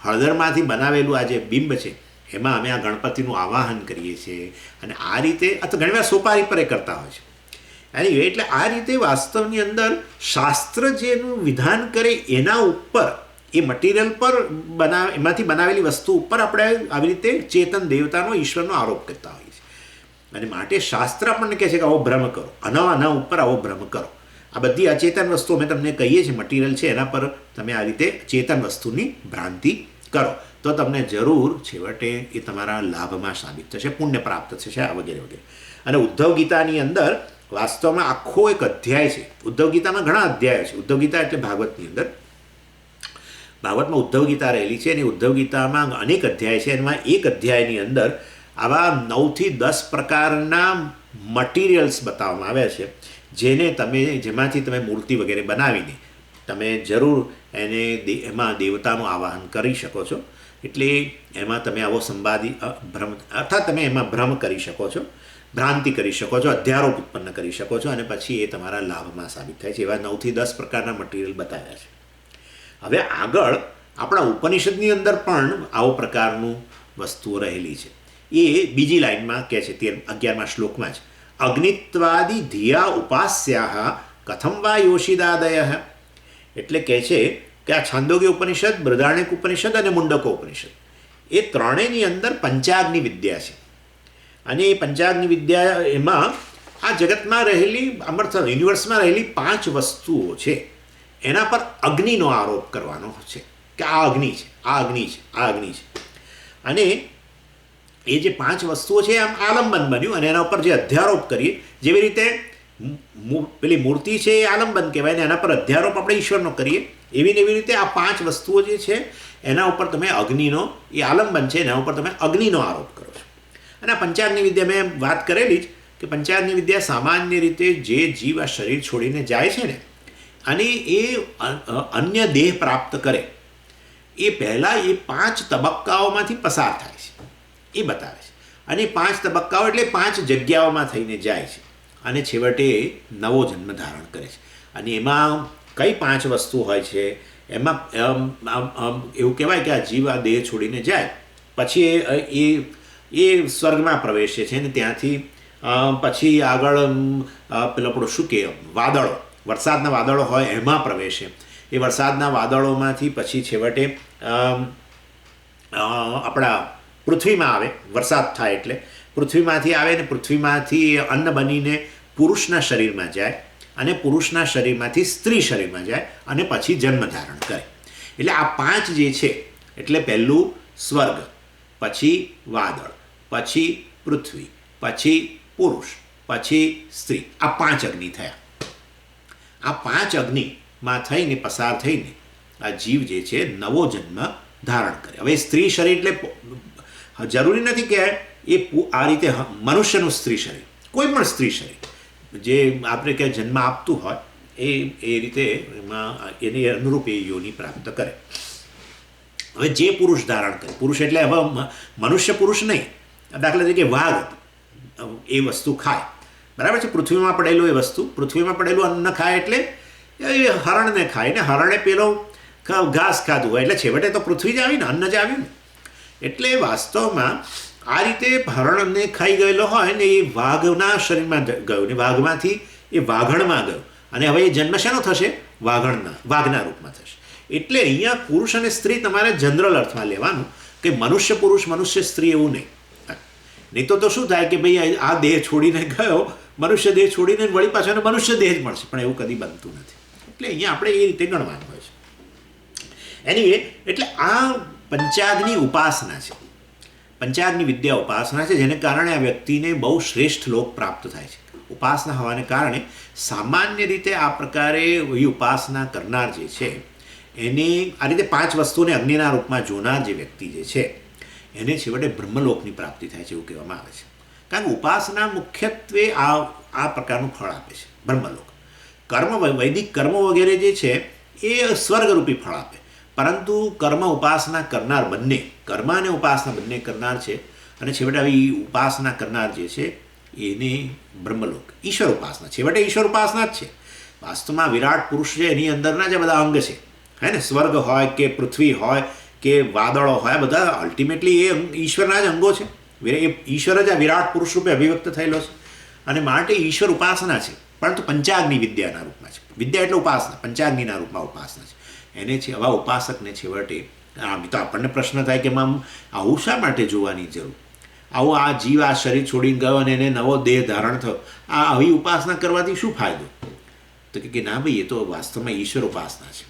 હળદરમાંથી બનાવેલું આ જે બિંબ છે એમાં અમે આ ગણપતિનું આવાહન કરીએ છીએ. અને આ રીતે આ તો ઘણીવાર સોપારી પર એ કરતા હોય છે. એની એટલે આ રીતે વાસ્તવની અંદર શાસ્ત્ર જેનું વિધાન કરે એના ઉપર, એ મટીરિયલ પર એમાંથી બનાવેલી વસ્તુ ઉપર આપણે આવી રીતે ચેતન દેવતાનો, ઈશ્વરનો આરોપ કરતા હોઈએ છીએ. અને માટે શાસ્ત્ર આપણને કહે છે કે આવો ભ્રમ કરો, આના ઉપર આવો ભ્રમ કરો. આ બધી અચેતન વસ્તુઓ અમે તમને કહીએ છીએ મટીરિયલ છે એના પર તમે આ રીતે ચેતન વસ્તુની ભ્રાંતિ કરો તો તમને જરૂર છેવટે એ તમારા લાભમાં સાબિત થશે, પુણ્ય પ્રાપ્ત થશે, આ વગેરે વગેરે. અને ઉદ્ધવ ગીતાની અંદર વાસ્તવમાં આખો એક અધ્યાય છે. ઉદ્ધવ ગીતામાં ઘણા અધ્યાયો છે. ઉદ્ધવ ગીતા એટલે ભાગવતની અંદર, ભાગવતમાં ઉદ્ધવ ગીતા રહેલી છે અને ઉદ્ધવ ગીતામાં અનેક અધ્યાય છે. એમાં એક અધ્યાયની અંદર આવા 9 થી 10 પ્રકારના મટીરિયલ્સ બતાવવામાં આવ્યા છે જેમાંથી તમે મૂર્તિ વગેરે બનાવીને તમે જરૂર એમાં દેવતાનું આવાહન કરી શકો છો. એટલે એમાં તમે આવો ભ્રમ અર્થાત તમે એમાં ભ્રમ કરી શકો છો, ભ્રાંતિ કરી શકો છો, અધ્યારોપ ઉત્પન્ન કરી શકો છો અને પછી એ તમારા લાભમાં સાબિત થાય છે. એવા 9 થી 10 પ્રકારના મટીરિયલ બતાવ્યા છે. હવે આગળ આપણા ઉપનિષદની અંદર પણ આવો પ્રકારનું વસ્તુઓ રહેલી છે. એ બીજી લાઈનમાં કહે છે 11મા શ્લોકમાં જ, અગ્નિત્વાદિ ધિયા ઉપાસ્યા કથમ વા યોષિદાદય. એટલે કહે છે કે આ છાંદોગ્ય ઉપનિષદ, બૃહદારણ્યક ઉપનિષદ અને મુંડકો ઉપનિષદ એ ત્રણેયની અંદર પંચાગ્નિ વિદ્યા છે. અને એ પંચાગ્નિ વિદ્યા એમાં આ જગતમાં રહેલી યુનિવર્સમાં રહેલી 5 વસ્તુઓ છે એના પર અગ્નિનો આરોપ કરવાનો છે કે આ અગ્નિ છે, આ અગ્નિ છે, આ અગ્નિ છે. અને એ જે 5 વસ્તુઓ છે આમ આલંબન બન્યું અને એના ઉપર જે અધ્યારોપ કરીએ, જેવી રીતે પેલી મૂર્તિ છે એ આલંબન કહેવાય ને એના પર અધ્યારોપ આપણે ઈશ્વરનો કરીએ, એવી રીતે આ 5 વસ્તુઓ જે છે એના ઉપર તમે અગ્નિનો, એ આલંબન છે એના ઉપર તમે અગ્નિનો આરોપ કરો છો. અને આ પંચાગ્નિ વિદ્યા મેં વાત કરેલી જ કે પંચાગ્નિ વિદ્યા સામાન્ય રીતે જે જીવ આ શરીર છોડીને જાય છે ને અને એ અન્ય દેહ પ્રાપ્ત કરે એ પહેલાં એ 5 તબક્કાઓમાંથી પસાર થાય છે એ બતાવે છે. અને 5 તબક્કાઓ એટલે 5 જગ્યાઓમાં થઈને જાય છે અને છેવટે નવો જન્મ ધારણ કરે છે. અને એમાં કઈ 5 વસ્તુ હોય છે એમાં એવું કહેવાય કે આ જીવ આ દેહ છોડીને જાય પછી એ સ્વર્ગમાં પ્રવેશે છે ને ત્યાંથી પછી આગળ પેલો આપણું શું કહે વાદળો, વરસાદના વાદળો હોય એમાં પ્રવેશે. એ વરસાદના વાદળોમાંથી પછી છેવટે આપણા પૃથ્વીમાં આવે, વરસાદ થાય એટલે પૃથ્વીમાંથી આવે ને પૃથ્વીમાંથી અન્ન બનીને પુરુષના શરીરમાં જાય અને પુરુષના શરીરમાંથી સ્ત્રી શરીરમાં જાય અને પછી જન્મ ધારણ કરે. એટલે આ 5 જે છે, એટલે પહેલું સ્વર્ગ, પછી વાદળ, પછી પૃથ્વી, પછી પુરુષ, પછી સ્ત્રી, આ 5 અગ્નિ થયા. આ 5 અગ્નિમાં થઈને પસાર થઈને આ જીવ જે છે નવો જન્મ ધારણ કરે. હવે સ્ત્રી શરીર એટલે જરૂરી નથી કે એ આ રીતે મનુષ્યનું સ્ત્રી શરીર, કોઈ પણ સ્ત્રી શરીર જે આપણે કે જન્મ આપતું હોય એ રીતે એમાં એની અનુરૂપ એ યોનિ પ્રાપ્ત કરે. હવે જે પુરુષ ધારણ કરે, પુરુષ એટલે હવે મનુષ્ય પુરુષ નહીં, દાખલા તરીકે વાઘ એ વસ્તુ ખાય, બરાબર છે, પૃથ્વીમાં પડેલું એ વસ્તુ, પૃથ્વીમાં પડેલું અન્ન ખાય એટલે એ હરણને ખાય ને હરણે પેલો ઘાસ ખાધું હોય એટલે છેવટે તો પૃથ્વી જ આવી ને, અન્ન જ આવ્યું ને. એટલે વાસ્તવમાં આ રીતે હરણને ખાઈ ગયેલો હોય ને એ વાઘના શરીરમાં ગયો ને વાઘમાંથી એ વાઘણમાં ગયો અને હવે એ જન્મ શેનો થશે? વાઘના રૂપમાં થશે. એટલે અહીંયા પુરુષ અને સ્ત્રી તમારે જનરલ અર્થમાં લેવાનું કે મનુષ્ય પુરુષ, મનુષ્ય સ્ત્રી એવું નહીં. નહીં તો શું થાય કે ભાઈ આ દેહ છોડીને ગયો, મનુષ્ય દેહ છોડીને વળી પાછો મનુષ્ય દેહ જ મળશે, પણ એવું કદી બનતું નથી. એટલે અહીંયા આપણે એ રીતે ગણવાનું હોય છે. એનીવે, એટલે આ પંચાગ્નિ ઉપાસના છે, પંચાગ્નિ વિદ્યા ઉપાસના છે, જેને કારણે આ વ્યક્તિને બહુ શ્રેષ્ઠ લોક પ્રાપ્ત થાય છે. ઉપાસના હોવાને કારણે સામાન્ય રીતે આ પ્રકારે એ ઉપાસના કરનાર જે છે એને આ રીતે 5 વસ્તુને અગ્નિના રૂપમાં જોનાર જે વ્યક્તિ જે છે એને છેવટે બ્રહ્મલોકની પ્રાપ્તિ થાય છે એવું કહેવામાં આવે છે. કારણ કે ઉપાસના મુખ્યત્વે આ પ્રકારનું ફળ આપે છે, બ્રહ્મલોક. વૈદિક કર્મ વગેરે જે છે એ સ્વર્ગરૂપી ફળ આપે, પરંતુ કર્મ ઉપાસના કરનાર બંને, કર્મ અને ઉપાસના બંને કરનાર છે અને છેવટે આવી ઉપાસના કરનાર જે છે એને બ્રહ્મલોક, ઈશ્વર ઉપાસના, છેવટે ઈશ્વર ઉપાસના જ છે. વાસ્તવમાં વિરાટ પુરુષ છે એની અંદરના જે બધા અંગ છે, હે ને, સ્વર્ગ હોય કે પૃથ્વી હોય કે વાદળો હોય, બધા અલ્ટિમેટલી એ ઈશ્વરના જ અંગો છે. એ ઈશ્વર જ આ વિરાટ પુરુષ રૂપે અભિવ્યક્ત થયેલો છે અને માટે ઈશ્વર ઉપાસના છે, પરંતુ પંચાગ્નિ વિદ્યાના રૂપમાં છે. વિદ્યા એટલે ઉપાસના, પંચાગ્નિના રૂપમાં ઉપાસના છે. એને છે આવા ઉપાસકને છેવટે તો આપણને પ્રશ્ન થાય કે આવું શા માટે જોવાની જરૂર? આવું આ જીવ આ શરીર છોડીને ગયો અને એને નવો દેહ ધારણ થયો, આ આવી ઉપાસના કરવાથી શું ફાયદો? તો કે ના ભાઈ, એ તો વાસ્તવમાં ઈશ્વર ઉપાસના છે.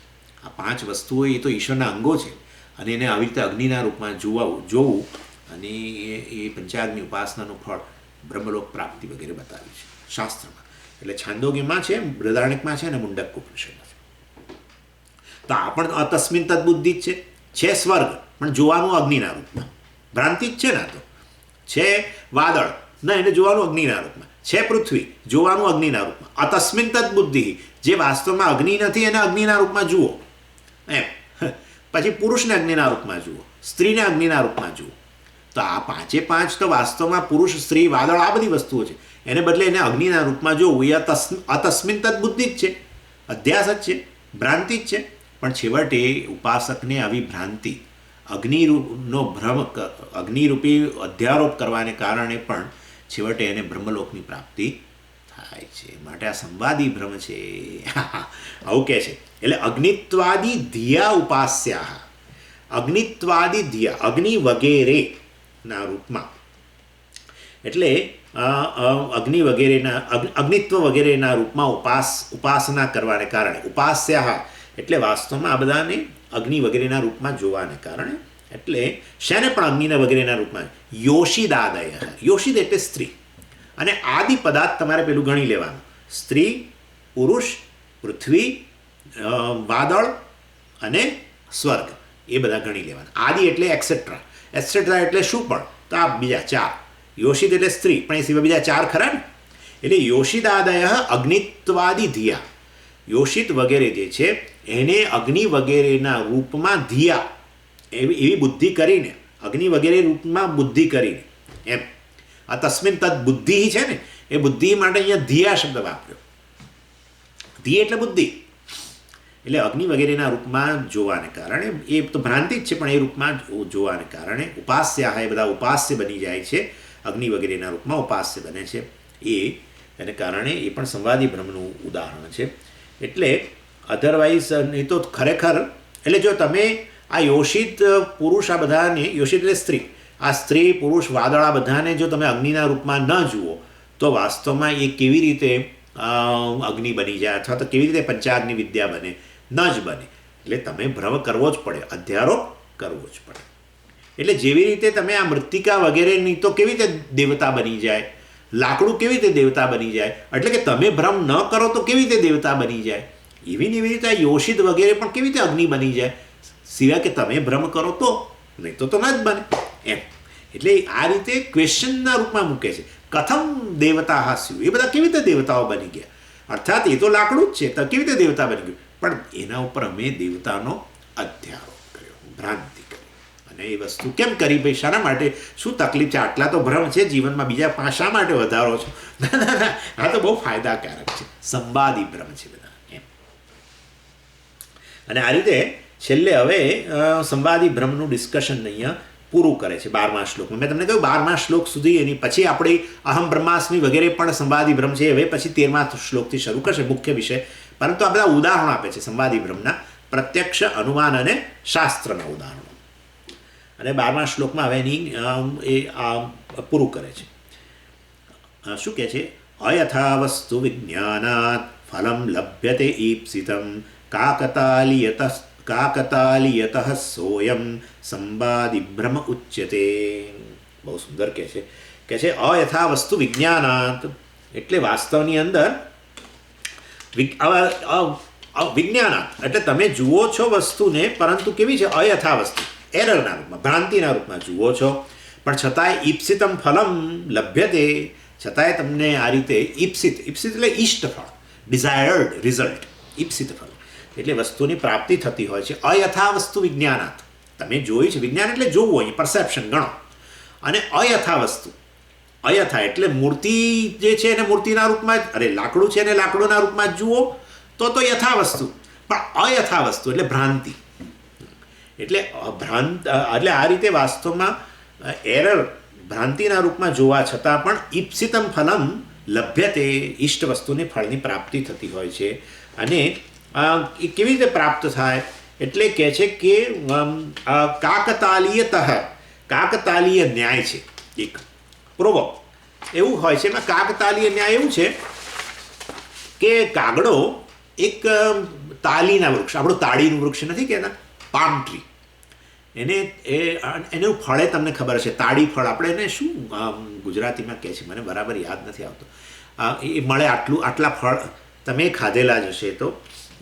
આ 5 વસ્તુઓ એ તો ઈશ્વરના અંગો છે અને એને આવી રીતે અગ્નિના રૂપમાં જોવું અને એ પંચાગ્નિ ઉપાસનાનું ફળ બ્રહ્મલોક પ્રાપ્તિ વગેરે બતાવ્યું છે શાસ્ત્રમાં. એટલે છાંદોગ્યમાં છે, બૃહદારણ્યકમાં છે અને મુંડક ઉપનિષદમાં છે. તો આ પણ અતસ્મિન તદબુદ્ધિ જ છે સ્વર્ગ પણ જોવાનું અગ્નિના રૂપમાં, ભ્રાંતિ જ છે ને. તો છે વાદળ, ના, એને જોવાનું અગ્નિના રૂપમાં, છે પૃથ્વી, જોવાનું અગ્નિના રૂપમાં. અતસ્મિન તદબુદ્ધિ, જે વાસ્તવમાં અગ્નિ નથી એને અગ્નિના રૂપમાં જુઓ એમ. પછી પુરુષને અગ્નિના રૂપમાં જુઓ, સ્ત્રીને અગ્નિના રૂપમાં જુઓ. તો આ 5 તો વાસ્તવમાં પુરુષ, સ્ત્રી, વાદળ આ બધી વસ્તુઓ છે, એને બદલે એને અગ્નિના રૂપમાં જોવું એ અતસ્મિન તદબુદ્ધિ જ છે, અધ્યાસ જ છે, ભ્રાંતિ જ છે. પણ છેવટે ઉપાસકને આવી ભ્રાંતિ, અગ્નિરૂપી અધ્યારોપ કરવાને કારણે પણ છેવટે એને બ્રહ્મલોકની પ્રાપ્તિ થાય છે. માટે આ સંવાદી ભ્રમ છે, આવું કહે છે. એટલે અગ્નિત્વાદી ધિયા ઉપાસ્યા, અગ્નિત્વાદી ધિયા, અગ્નિ વગેરેના રૂપમાં, એટલે અગ્નિત્વ વગેરેના રૂપમાં ઉપાસના કરવાને કારણે, ઉપાસ્યા એટલે વાસ્તવમાં આ બધાને અગ્નિ વગેરેના રૂપમાં જોવાને કારણે, એટલે શેને પણ અગ્નિના વગેરેના રૂપમાં, યોષિદાદય, યોષિદ એટલે સ્ત્રી, અને આદિ પદાર્થ તમારે પેલું ગણી લેવાનું, સ્ત્રી, પુરુષ, પૃથ્વી, વાદળ અને સ્વર્ગ, એ બધા ગણી લેવાના. આદિ એટલે એક્સેટ્રા, એક્સેટ્રા એટલે શું પણ, તો આ બીજા 4, યોષિદ એટલે સ્ત્રી, પણ એ સિવાય બીજા 4 ખરા ને. એટલે યોષિદાદય અગ્નિત્વાદિ ધિયા, યોષિત વગેરે જે છે એને અગ્નિ વગેરેના રૂપમાં ધિયા, એવી બુદ્ધિ કરીને, અગ્નિ વગેરે રૂપમાં બુદ્ધિ કરીને એમ. આ તસ્મિન તદ બુદ્ધિ છે ને, એ બુદ્ધિ માટે અહીંયા ધિયા શબ્દ વાપર્યો. ધિ એટલે બુદ્ધિ, એટલે અગ્નિ વગેરેના રૂપમાં જોવાને કારણે, એ તો ભ્રાંતિ જ છે પણ એ રૂપમાં જોવાને કારણે ઉપાસ્યા, એ બધા ઉપાસ્ય બની જાય છે, અગ્નિ વગેરેના રૂપમાં ઉપાસ્ય બને છે. એને કારણે એ પણ સંવાદી ભ્રમનું ઉદાહરણ છે. એટલે અધરવાઇઝ નહીં તો ખરેખર, એટલે જો તમે આ યોષિત પુરુષ, આ બધાને, યોષિત એટલે સ્ત્રી, આ સ્ત્રી પુરુષ વાદળા બધાને જો તમે અગ્નિના રૂપમાં ન જુઓ તો વાસ્તવમાં એ કેવી રીતે અગ્નિ બની જાય અથવા તો કેવી રીતે પંચાગ્નિ વિદ્યા બને? ન જ બને. એટલે તમે ભ્રમ કરવો જ પડે, અધ્યારોપ કરવો જ પડે. એટલે જેવી રીતે તમે આ મૃત્તિકા વગેરેની તો કેવી રીતે દેવતા બની જાય, લાકડું કેવી રીતે દેવતા બની જાય, એટલે કે તમે ભ્રમ ન કરો તો કેવી રીતે દેવતા બની જાય, એવી ને એવી રીતે આ યોષિત વગેરે પણ કેવી રીતે અગ્નિ બની જાય, સિવાય કે તમે ભ્રમ કરો તો, નહીં તો ન જ બને એમ. એટલે આ રીતે ક્વેશ્ચનના રૂપમાં મૂકે છે. કથમ દેવતા હાસ્યુ, એ બધા કેવી રીતે દેવતાઓ બની ગયા? અર્થાત એ તો લાકડું જ છે, તો કેવી રીતે દેવતા બની ગયું? પણ એના ઉપર અમે દેવતાનો અધ્યારોપ કર્યો, ભ્રાંતિ કરી. અને એ વસ્તુ કેમ કરી ભાઈ? શાના માટે? શું તકલીફ છે? આટલા તો ભ્રમ છે જીવનમાં, બીજા 5 શા માટે વધારો છો? ના ના ના, આ તો બહુ ફાયદાકારક છે, સંવાદી ભ્રમ છે બધા એમ. અને આ રીતે છેલ્લે હવે સંવાદી ભ્રમનું ડિસ્કશન અહીંયા પૂરું કરે છે 12મા શ્લોકમાં. મેં તમને કહ્યું 12મા શ્લોક સુધી, એની પછી આપણી અહમ બ્રહ્માસ્મિ વગેરે પણ સંવાદી ભ્રમ છે. હવે પછી 13મા શ્લોકથી શરૂ કરશે મુખ્ય વિષય. પરંતુ આ બધા ઉદાહરણો આપે છે સંવાદી ભ્રમના, પ્રત્યક્ષ, અનુમાન અને શાસ્ત્રના ઉદાહરણો. અને 12મા શ્લોકમાં હવે એની એ પૂરું કરે છે. શું કહે છે? અયથા વસ્તુ વિજ્ઞાનાત ફલમ લભ્યતે ઈપ્સિતમ કાકતાલીયત સોયમ સંવાદી ભ્રમ ઉચ્યતે. બહુ સુંદર કહે છે અયથા વસ્તુ વિજ્ઞાનાત, એટલે વાસ્તવની અંદર વિજ્ઞાનાત એટલે તમે જુઓ છો વસ્તુને, પરંતુ કેવી છે? અયથા વસ્તુ, એરરના રૂપમાં, ભ્રાંતિના રૂપમાં જુઓ છો. પણ છતાંય ઈપ્સિતમ ફલમ લભ્યતે, છતાંય તમને આ રીતે ઈપ્સિત એટલે ઈષ્ટ ફળ, ડિઝાયર્ડ રિઝલ્ટ, ઈપ્સિત ફળ એટલે વસ્તુની પ્રાપ્તિ થતી હોય છે. અયથા વસ્તુ વિજ્ઞાનાત, તમે જોઈ છે, વિજ્ઞાન એટલે જોવું, અહીં પરસેપ્શન ગણો. અને અયથા વસ્તુ, અયથા એટલે મૂર્તિ જે છે એને મૂર્તિના રૂપમાં જ, લાકડું છે એને લાકડુંના રૂપમાં જ જુઓ તો યથા વસ્તુ. પણ અયથા વસ્તુ એટલે ભ્રાંતિ, એટલે એટલે આ રીતે વાસ્તવમાં એરર, ભ્રાંતિના રૂપમાં જોવા છતાં પણ ઈપ્સિતમ ફલમ લભ્યતે, ઈષ્ટ વસ્તુની ફળની પ્રાપ્તિ થતી હોય છે. અને એ કેવી રીતે પ્રાપ્ત થાય? એટલે કહે છે કે કાકતાલીય ન્યાય છે એક પ્રોવર્બ એવું હોય છે. એમાં કાકતાલીય ન્યાય એવું છે કે કાગડો એક તાલીના વૃક્ષ, આપણું તાળીનું વૃક્ષ નથી કહેતા, પામ ટ્રી, એનું ફળે તમને ખબર છે, તાળી ફળ. આપણે એને શું ગુજરાતીમાં કહે છે મને બરાબર યાદ નથી આવતું. એ મળે આટલા ફળ તમે ખાધેલા જ હશે તો,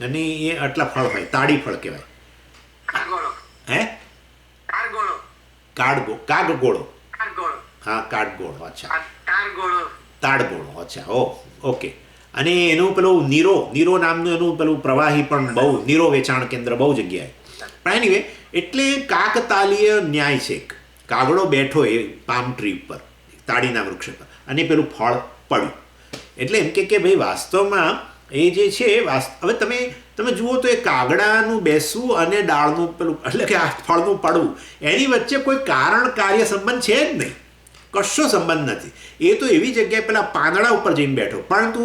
અને એ આટલા ફળ હોય, તાળી ફળ કહેવાય. હે? કાગગોળો. હા, કાગગોળો. અચ્છા, તાડગોળો. અચ્છા, ઓકે. અને એનું પેલું નીરો નામનું એનું પેલું પ્રવાહી પણ બહુ, નીરો વેચાણ કેન્દ્ર બહુ જગ્યાએ. પણ એનીવે, એટલે કાકતાલીય ન્યાય છે. કાગડો બેઠો એ પામ ટ્રી ઉપર, તાળીના વૃક્ષ પર, અને પેલું ફળ પડ્યું. એટલે એમ કે ભાઈ વાસ્તવમાં એ જે છે, હવે તમે જુઓ તો એ કાગડાનું બેસવું અને ડાળનું પેલું, એટલે કે આ ફળનું પડવું, એની વચ્ચે કોઈ કારણ કાર્ય સંબંધ છે જ નહીં, કશો સંબંધ નથી. એ તો એવી જગ્યાએ પેલા પાંદડા ઉપર જઈને બેઠો, પરંતુ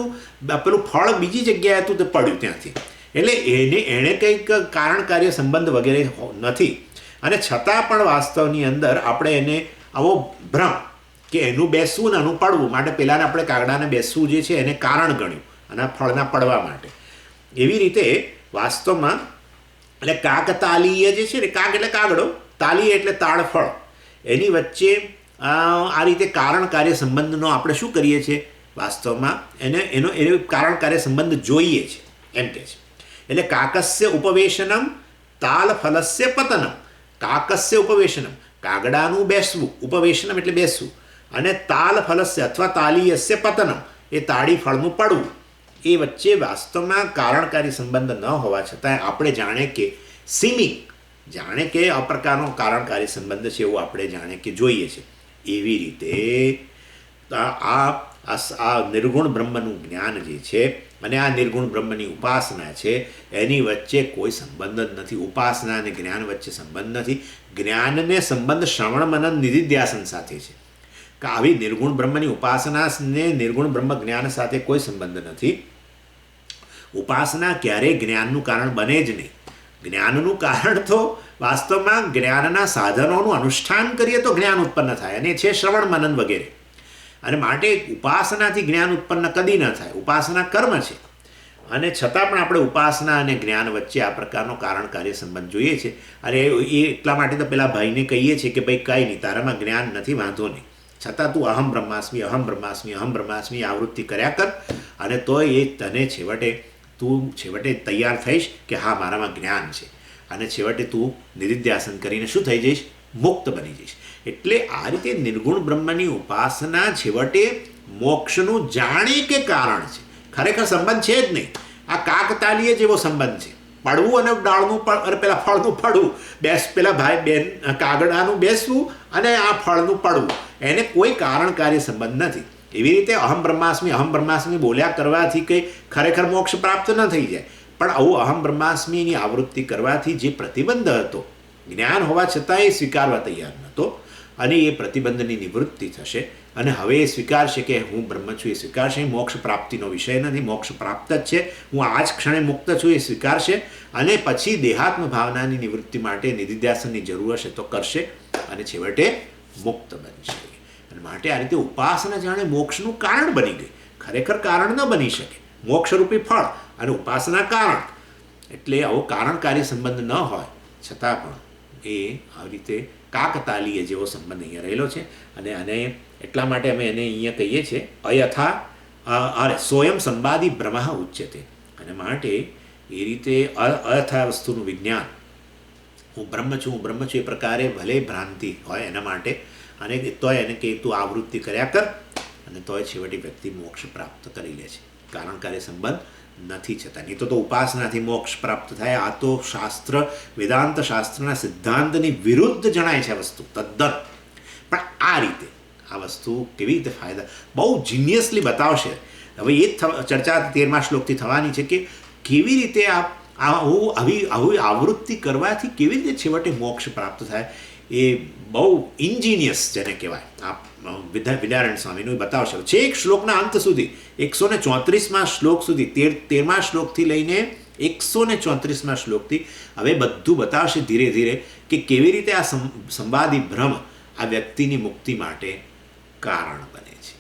પેલું ફળ બીજી જગ્યાએ હતું તે પડ્યું ત્યાંથી. એટલે એણે કંઈક કારણ કાર્ય સંબંધ વગેરે નથી. અને છતાં પણ વાસ્તવની અંદર આપણે એને આવો ભ્રમ કે એનું બેસવું ને એનું પડવું માટે પહેલાંને આપણે કાગડાને બેસવું જે છે એને કારણ ગણ્યું અને ફળના પડવા માટે. એવી રીતે વાસ્તવમાં એટલે કાકતાલીય જે છે ને, કાગ એટલે કાગડો, તાલીય એટલે તાળ ફળ, એની વચ્ચે આ રીતે કારણ કાર્ય સંબંધનો આપણે શું કરીએ છીએ? વાસ્તવમાં એનો કારણ કાર્ય સંબંધ જોઈએ છે એમ કહે છે. એટલે કાકસ્ય ઉપવેશનમ તાલ ફલસ્ય પતનમ. કાકસ્ય ઉપવેશનમ, કાગડાનું બેસવું, ઉપવેશનમ એટલે બેસવું, અને તાલ ફલસ્ય અથવા તાલીયસ્ય પતનમ, એ તાળી ફળનું પડવું, એ વચ્ચે વાસ્તવમાં કારણકારી સંબંધ ન હોવા છતાં આપણે જાણે કે સીમિત, જાણે કે આ પ્રકારનો કારણકારી સંબંધ છે એવું આપણે જાણે કે જોઈએ છે. એવી રીતે આ નિર્ગુણ બ્રહ્મનું જ્ઞાન જે છે અને આ નિર્ગુણ બ્રહ્મની ઉપાસના છે, એની વચ્ચે કોઈ સંબંધ જ નથી. ઉપાસના અને જ્ઞાન વચ્ચે સંબંધ નથી. જ્ઞાનને સંબંધ શ્રવણ મનન નિધિધ્યાસન સાથે છે. કે આવી નિર્ગુણ બ્રહ્મની ઉપાસનાને નિર્ગુણ બ્રહ્મ જ્ઞાન સાથે કોઈ સંબંધ નથી. ઉપાસના ક્યારેય જ્ઞાનનું કારણ બને જ નહીં. જ્ઞાનનું કારણ તો વાસ્તવમાં જ્ઞાનના સાધનોનું અનુષ્ઠાન કરીએ તો જ્ઞાન ઉત્પન્ન થાય, અને છે શ્રવણ મનન વગેરે. અને માટે ઉપાસનાથી જ્ઞાન ઉત્પન્ન કદી ન થાય. ઉપાસના કર્મ છે, અને છતાં પણ આપણે ઉપાસના અને જ્ઞાન વચ્ચે આ પ્રકારનો કારણ કાર્ય સંબંધ જોઈએ છે. અને એ એટલા માટે તો પેલા ભાઈને કહીએ છીએ કે ભાઈ કાંઈ નહીં, તારામાં જ્ઞાન નથી, વાંધો નહીં, છતાં તું અહમ બ્રહ્માસ્મિ અહમ બ્રહ્માસ્મિ અહમ બ્રહ્માસ્મિ આવૃત્તિ કર્યા કર, અને તોય એ તને છેવટે તૈયાર થઈશ કે હા મારામાં જ્ઞાન છે, અને છેવટે તું નિધિધ્યાસન કરીને શું થઈ જઈશ? મુક્ત બની જઈશ. એટલે આ રીતે નિર્ગુણ બ્રહ્મની ઉપાસના છેવટે મોક્ષનું જાણે કે કારણ છે. ખરેખર સંબંધ છે જ નહીં. આ કાકતાલીય જેવો સંબંધ છે. પડવું અને ડાળનું પેલા ફળનું પડવું, પેલા ભાઈ બેન કાગડાનું બેસવું અને આ ફળનું પડવું, એને કોઈ કારણ કાર્ય સંબંધ નથી. એવી રીતે અહમ બ્રહ્માસ્મિ બોલ્યા કરવાથી કંઈ ખરેખર મોક્ષ પ્રાપ્ત ન થઈ જાય. પણ આવું અહમ બ્રહ્માસ્મિની આવૃત્તિ કરવાથી જે પ્રતિબંધ હતો, જ્ઞાન હોવા છતાં એ સ્વીકારવા તૈયાર નહોતો, અને એ પ્રતિબંધની નિવૃત્તિ થશે, અને હવે એ સ્વીકારશે કે હું બ્રહ્મ છું. એ સ્વીકારશે. મોક્ષ પ્રાપ્તિનો વિષય નથી, મોક્ષ પ્રાપ્ત જ છે, હું આ જ ક્ષણે મુક્ત છું, એ સ્વીકારશે. અને પછી દેહાત્મ ભાવનાની નિવૃત્તિ માટે નિધિધ્યાસનની જરૂર હશે તો કરશે, અને છેવટે મુક્ત બનશે. અને માટે આ રીતે ઉપાસના જાણે મોક્ષનું કારણ બની ગઈ. ખરેખર કારણ ન બની શકે. મોક્ષરૂપી ફળ અને ઉપાસના કારણ. એટલે આવો કારણ કાર્ય સંબંધ ન હોય છતાં પણ એ આવી રીતે કાકતાલીય જેવો સંબંધ અહીંયા રહેલો છે. અને એટલા માટે અમે એને અહીંયા કહીએ છીએ અયથા સ્વયં સંવાદી ભ્રમ ઉચ્યતે. અને માટે એ રીતે અયથા વસ્તુનું વિજ્ઞાન, હું બ્રહ્મ છું એ પ્રકારે ભલે ભ્રાંતિ હોય એના માટે, અને તોય એને કે તું આવૃત્તિ કર્યા કર, અને તોય છેવટે વ્યક્તિ મોક્ષ પ્રાપ્ત કરી લે છે. કારણ કાર્ય સંબંધ નથી છતાં. નહીં તો ઉપાસનાથી મોક્ષ પ્રાપ્ત થાય. આ તો શાસ્ત્ર, વેદાંત શાસ્ત્રના સિદ્ધાંતની વિરુદ્ધ જણાય છે આ વસ્તુ તદ્દન. પણ આ રીતે આ વસ્તુ કેવી રીતે ફાયદા બહુ જીનિયસલી બતાવશે. હવે એ જ ચર્ચા 13મા શ્લોકથી થવાની છે કે કેવી રીતે આવી આવૃત્તિ કરવાથી કેવી રીતે છેવટે મોક્ષ પ્રાપ્ત થાય. એ બહુ ઇન્જિનિયસ જેને કહેવાય આ વિદ્યારણ્ય સ્વામીનું બતાવશે. છેક શ્લોકના અંત સુધી 134મા શ્લોક સુધી, 13મા શ્લોકથી લઈને 134મા શ્લોકથી હવે બધું બતાવશે ધીરે ધીરે કે કેવી રીતે આ સંવાદી ભ્રમ આ વ્યક્તિની મુક્તિ માટે કારણ બને છે.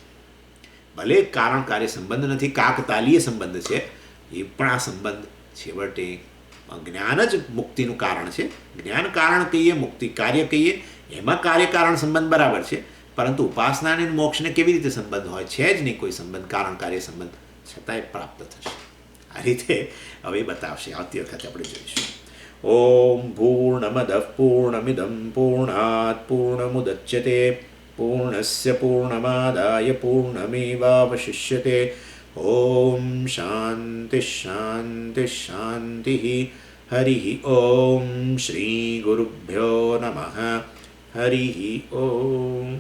ભલે કારણ કાર્ય સંબંધ નથી, કાકતાલીય સંબંધ છે, એ પણ આ સંબંધ છેવટે જ્ઞાન જ મુક્તિનું કારણ છે. જ્ઞાન કારણ કહીએ, મુક્તિ કાર્ય કહીએ, એમાં કાર્ય કારણ સંબંધ બરાબર છે. પરંતુ ઉપાસના અને મોક્ષને કેવી રીતે સંબંધ હોય? છે જ નહીં કોઈ સંબંધ, કારણ કાર્ય સંબંધ, છતાંય પ્રાપ્ત થશે. આ રીતે હવે બતાવશે. આવતી વખતે આપણે જોઈશું. ઓમ પૂર્ણમદ પૂર્ણમિદં પૂર્ણાત પૂર્ણમુદચ્યતે પૂર્ણસ્ય પૂર્ણમાદાય પૂર્ણમેવાવશિષ્યતે. ઓમ શાંતિ શાંતિ શાંતિ. હરિ ઓમ શ્રી ગુરુભ્યો નમઃ. હરિ ઓમ.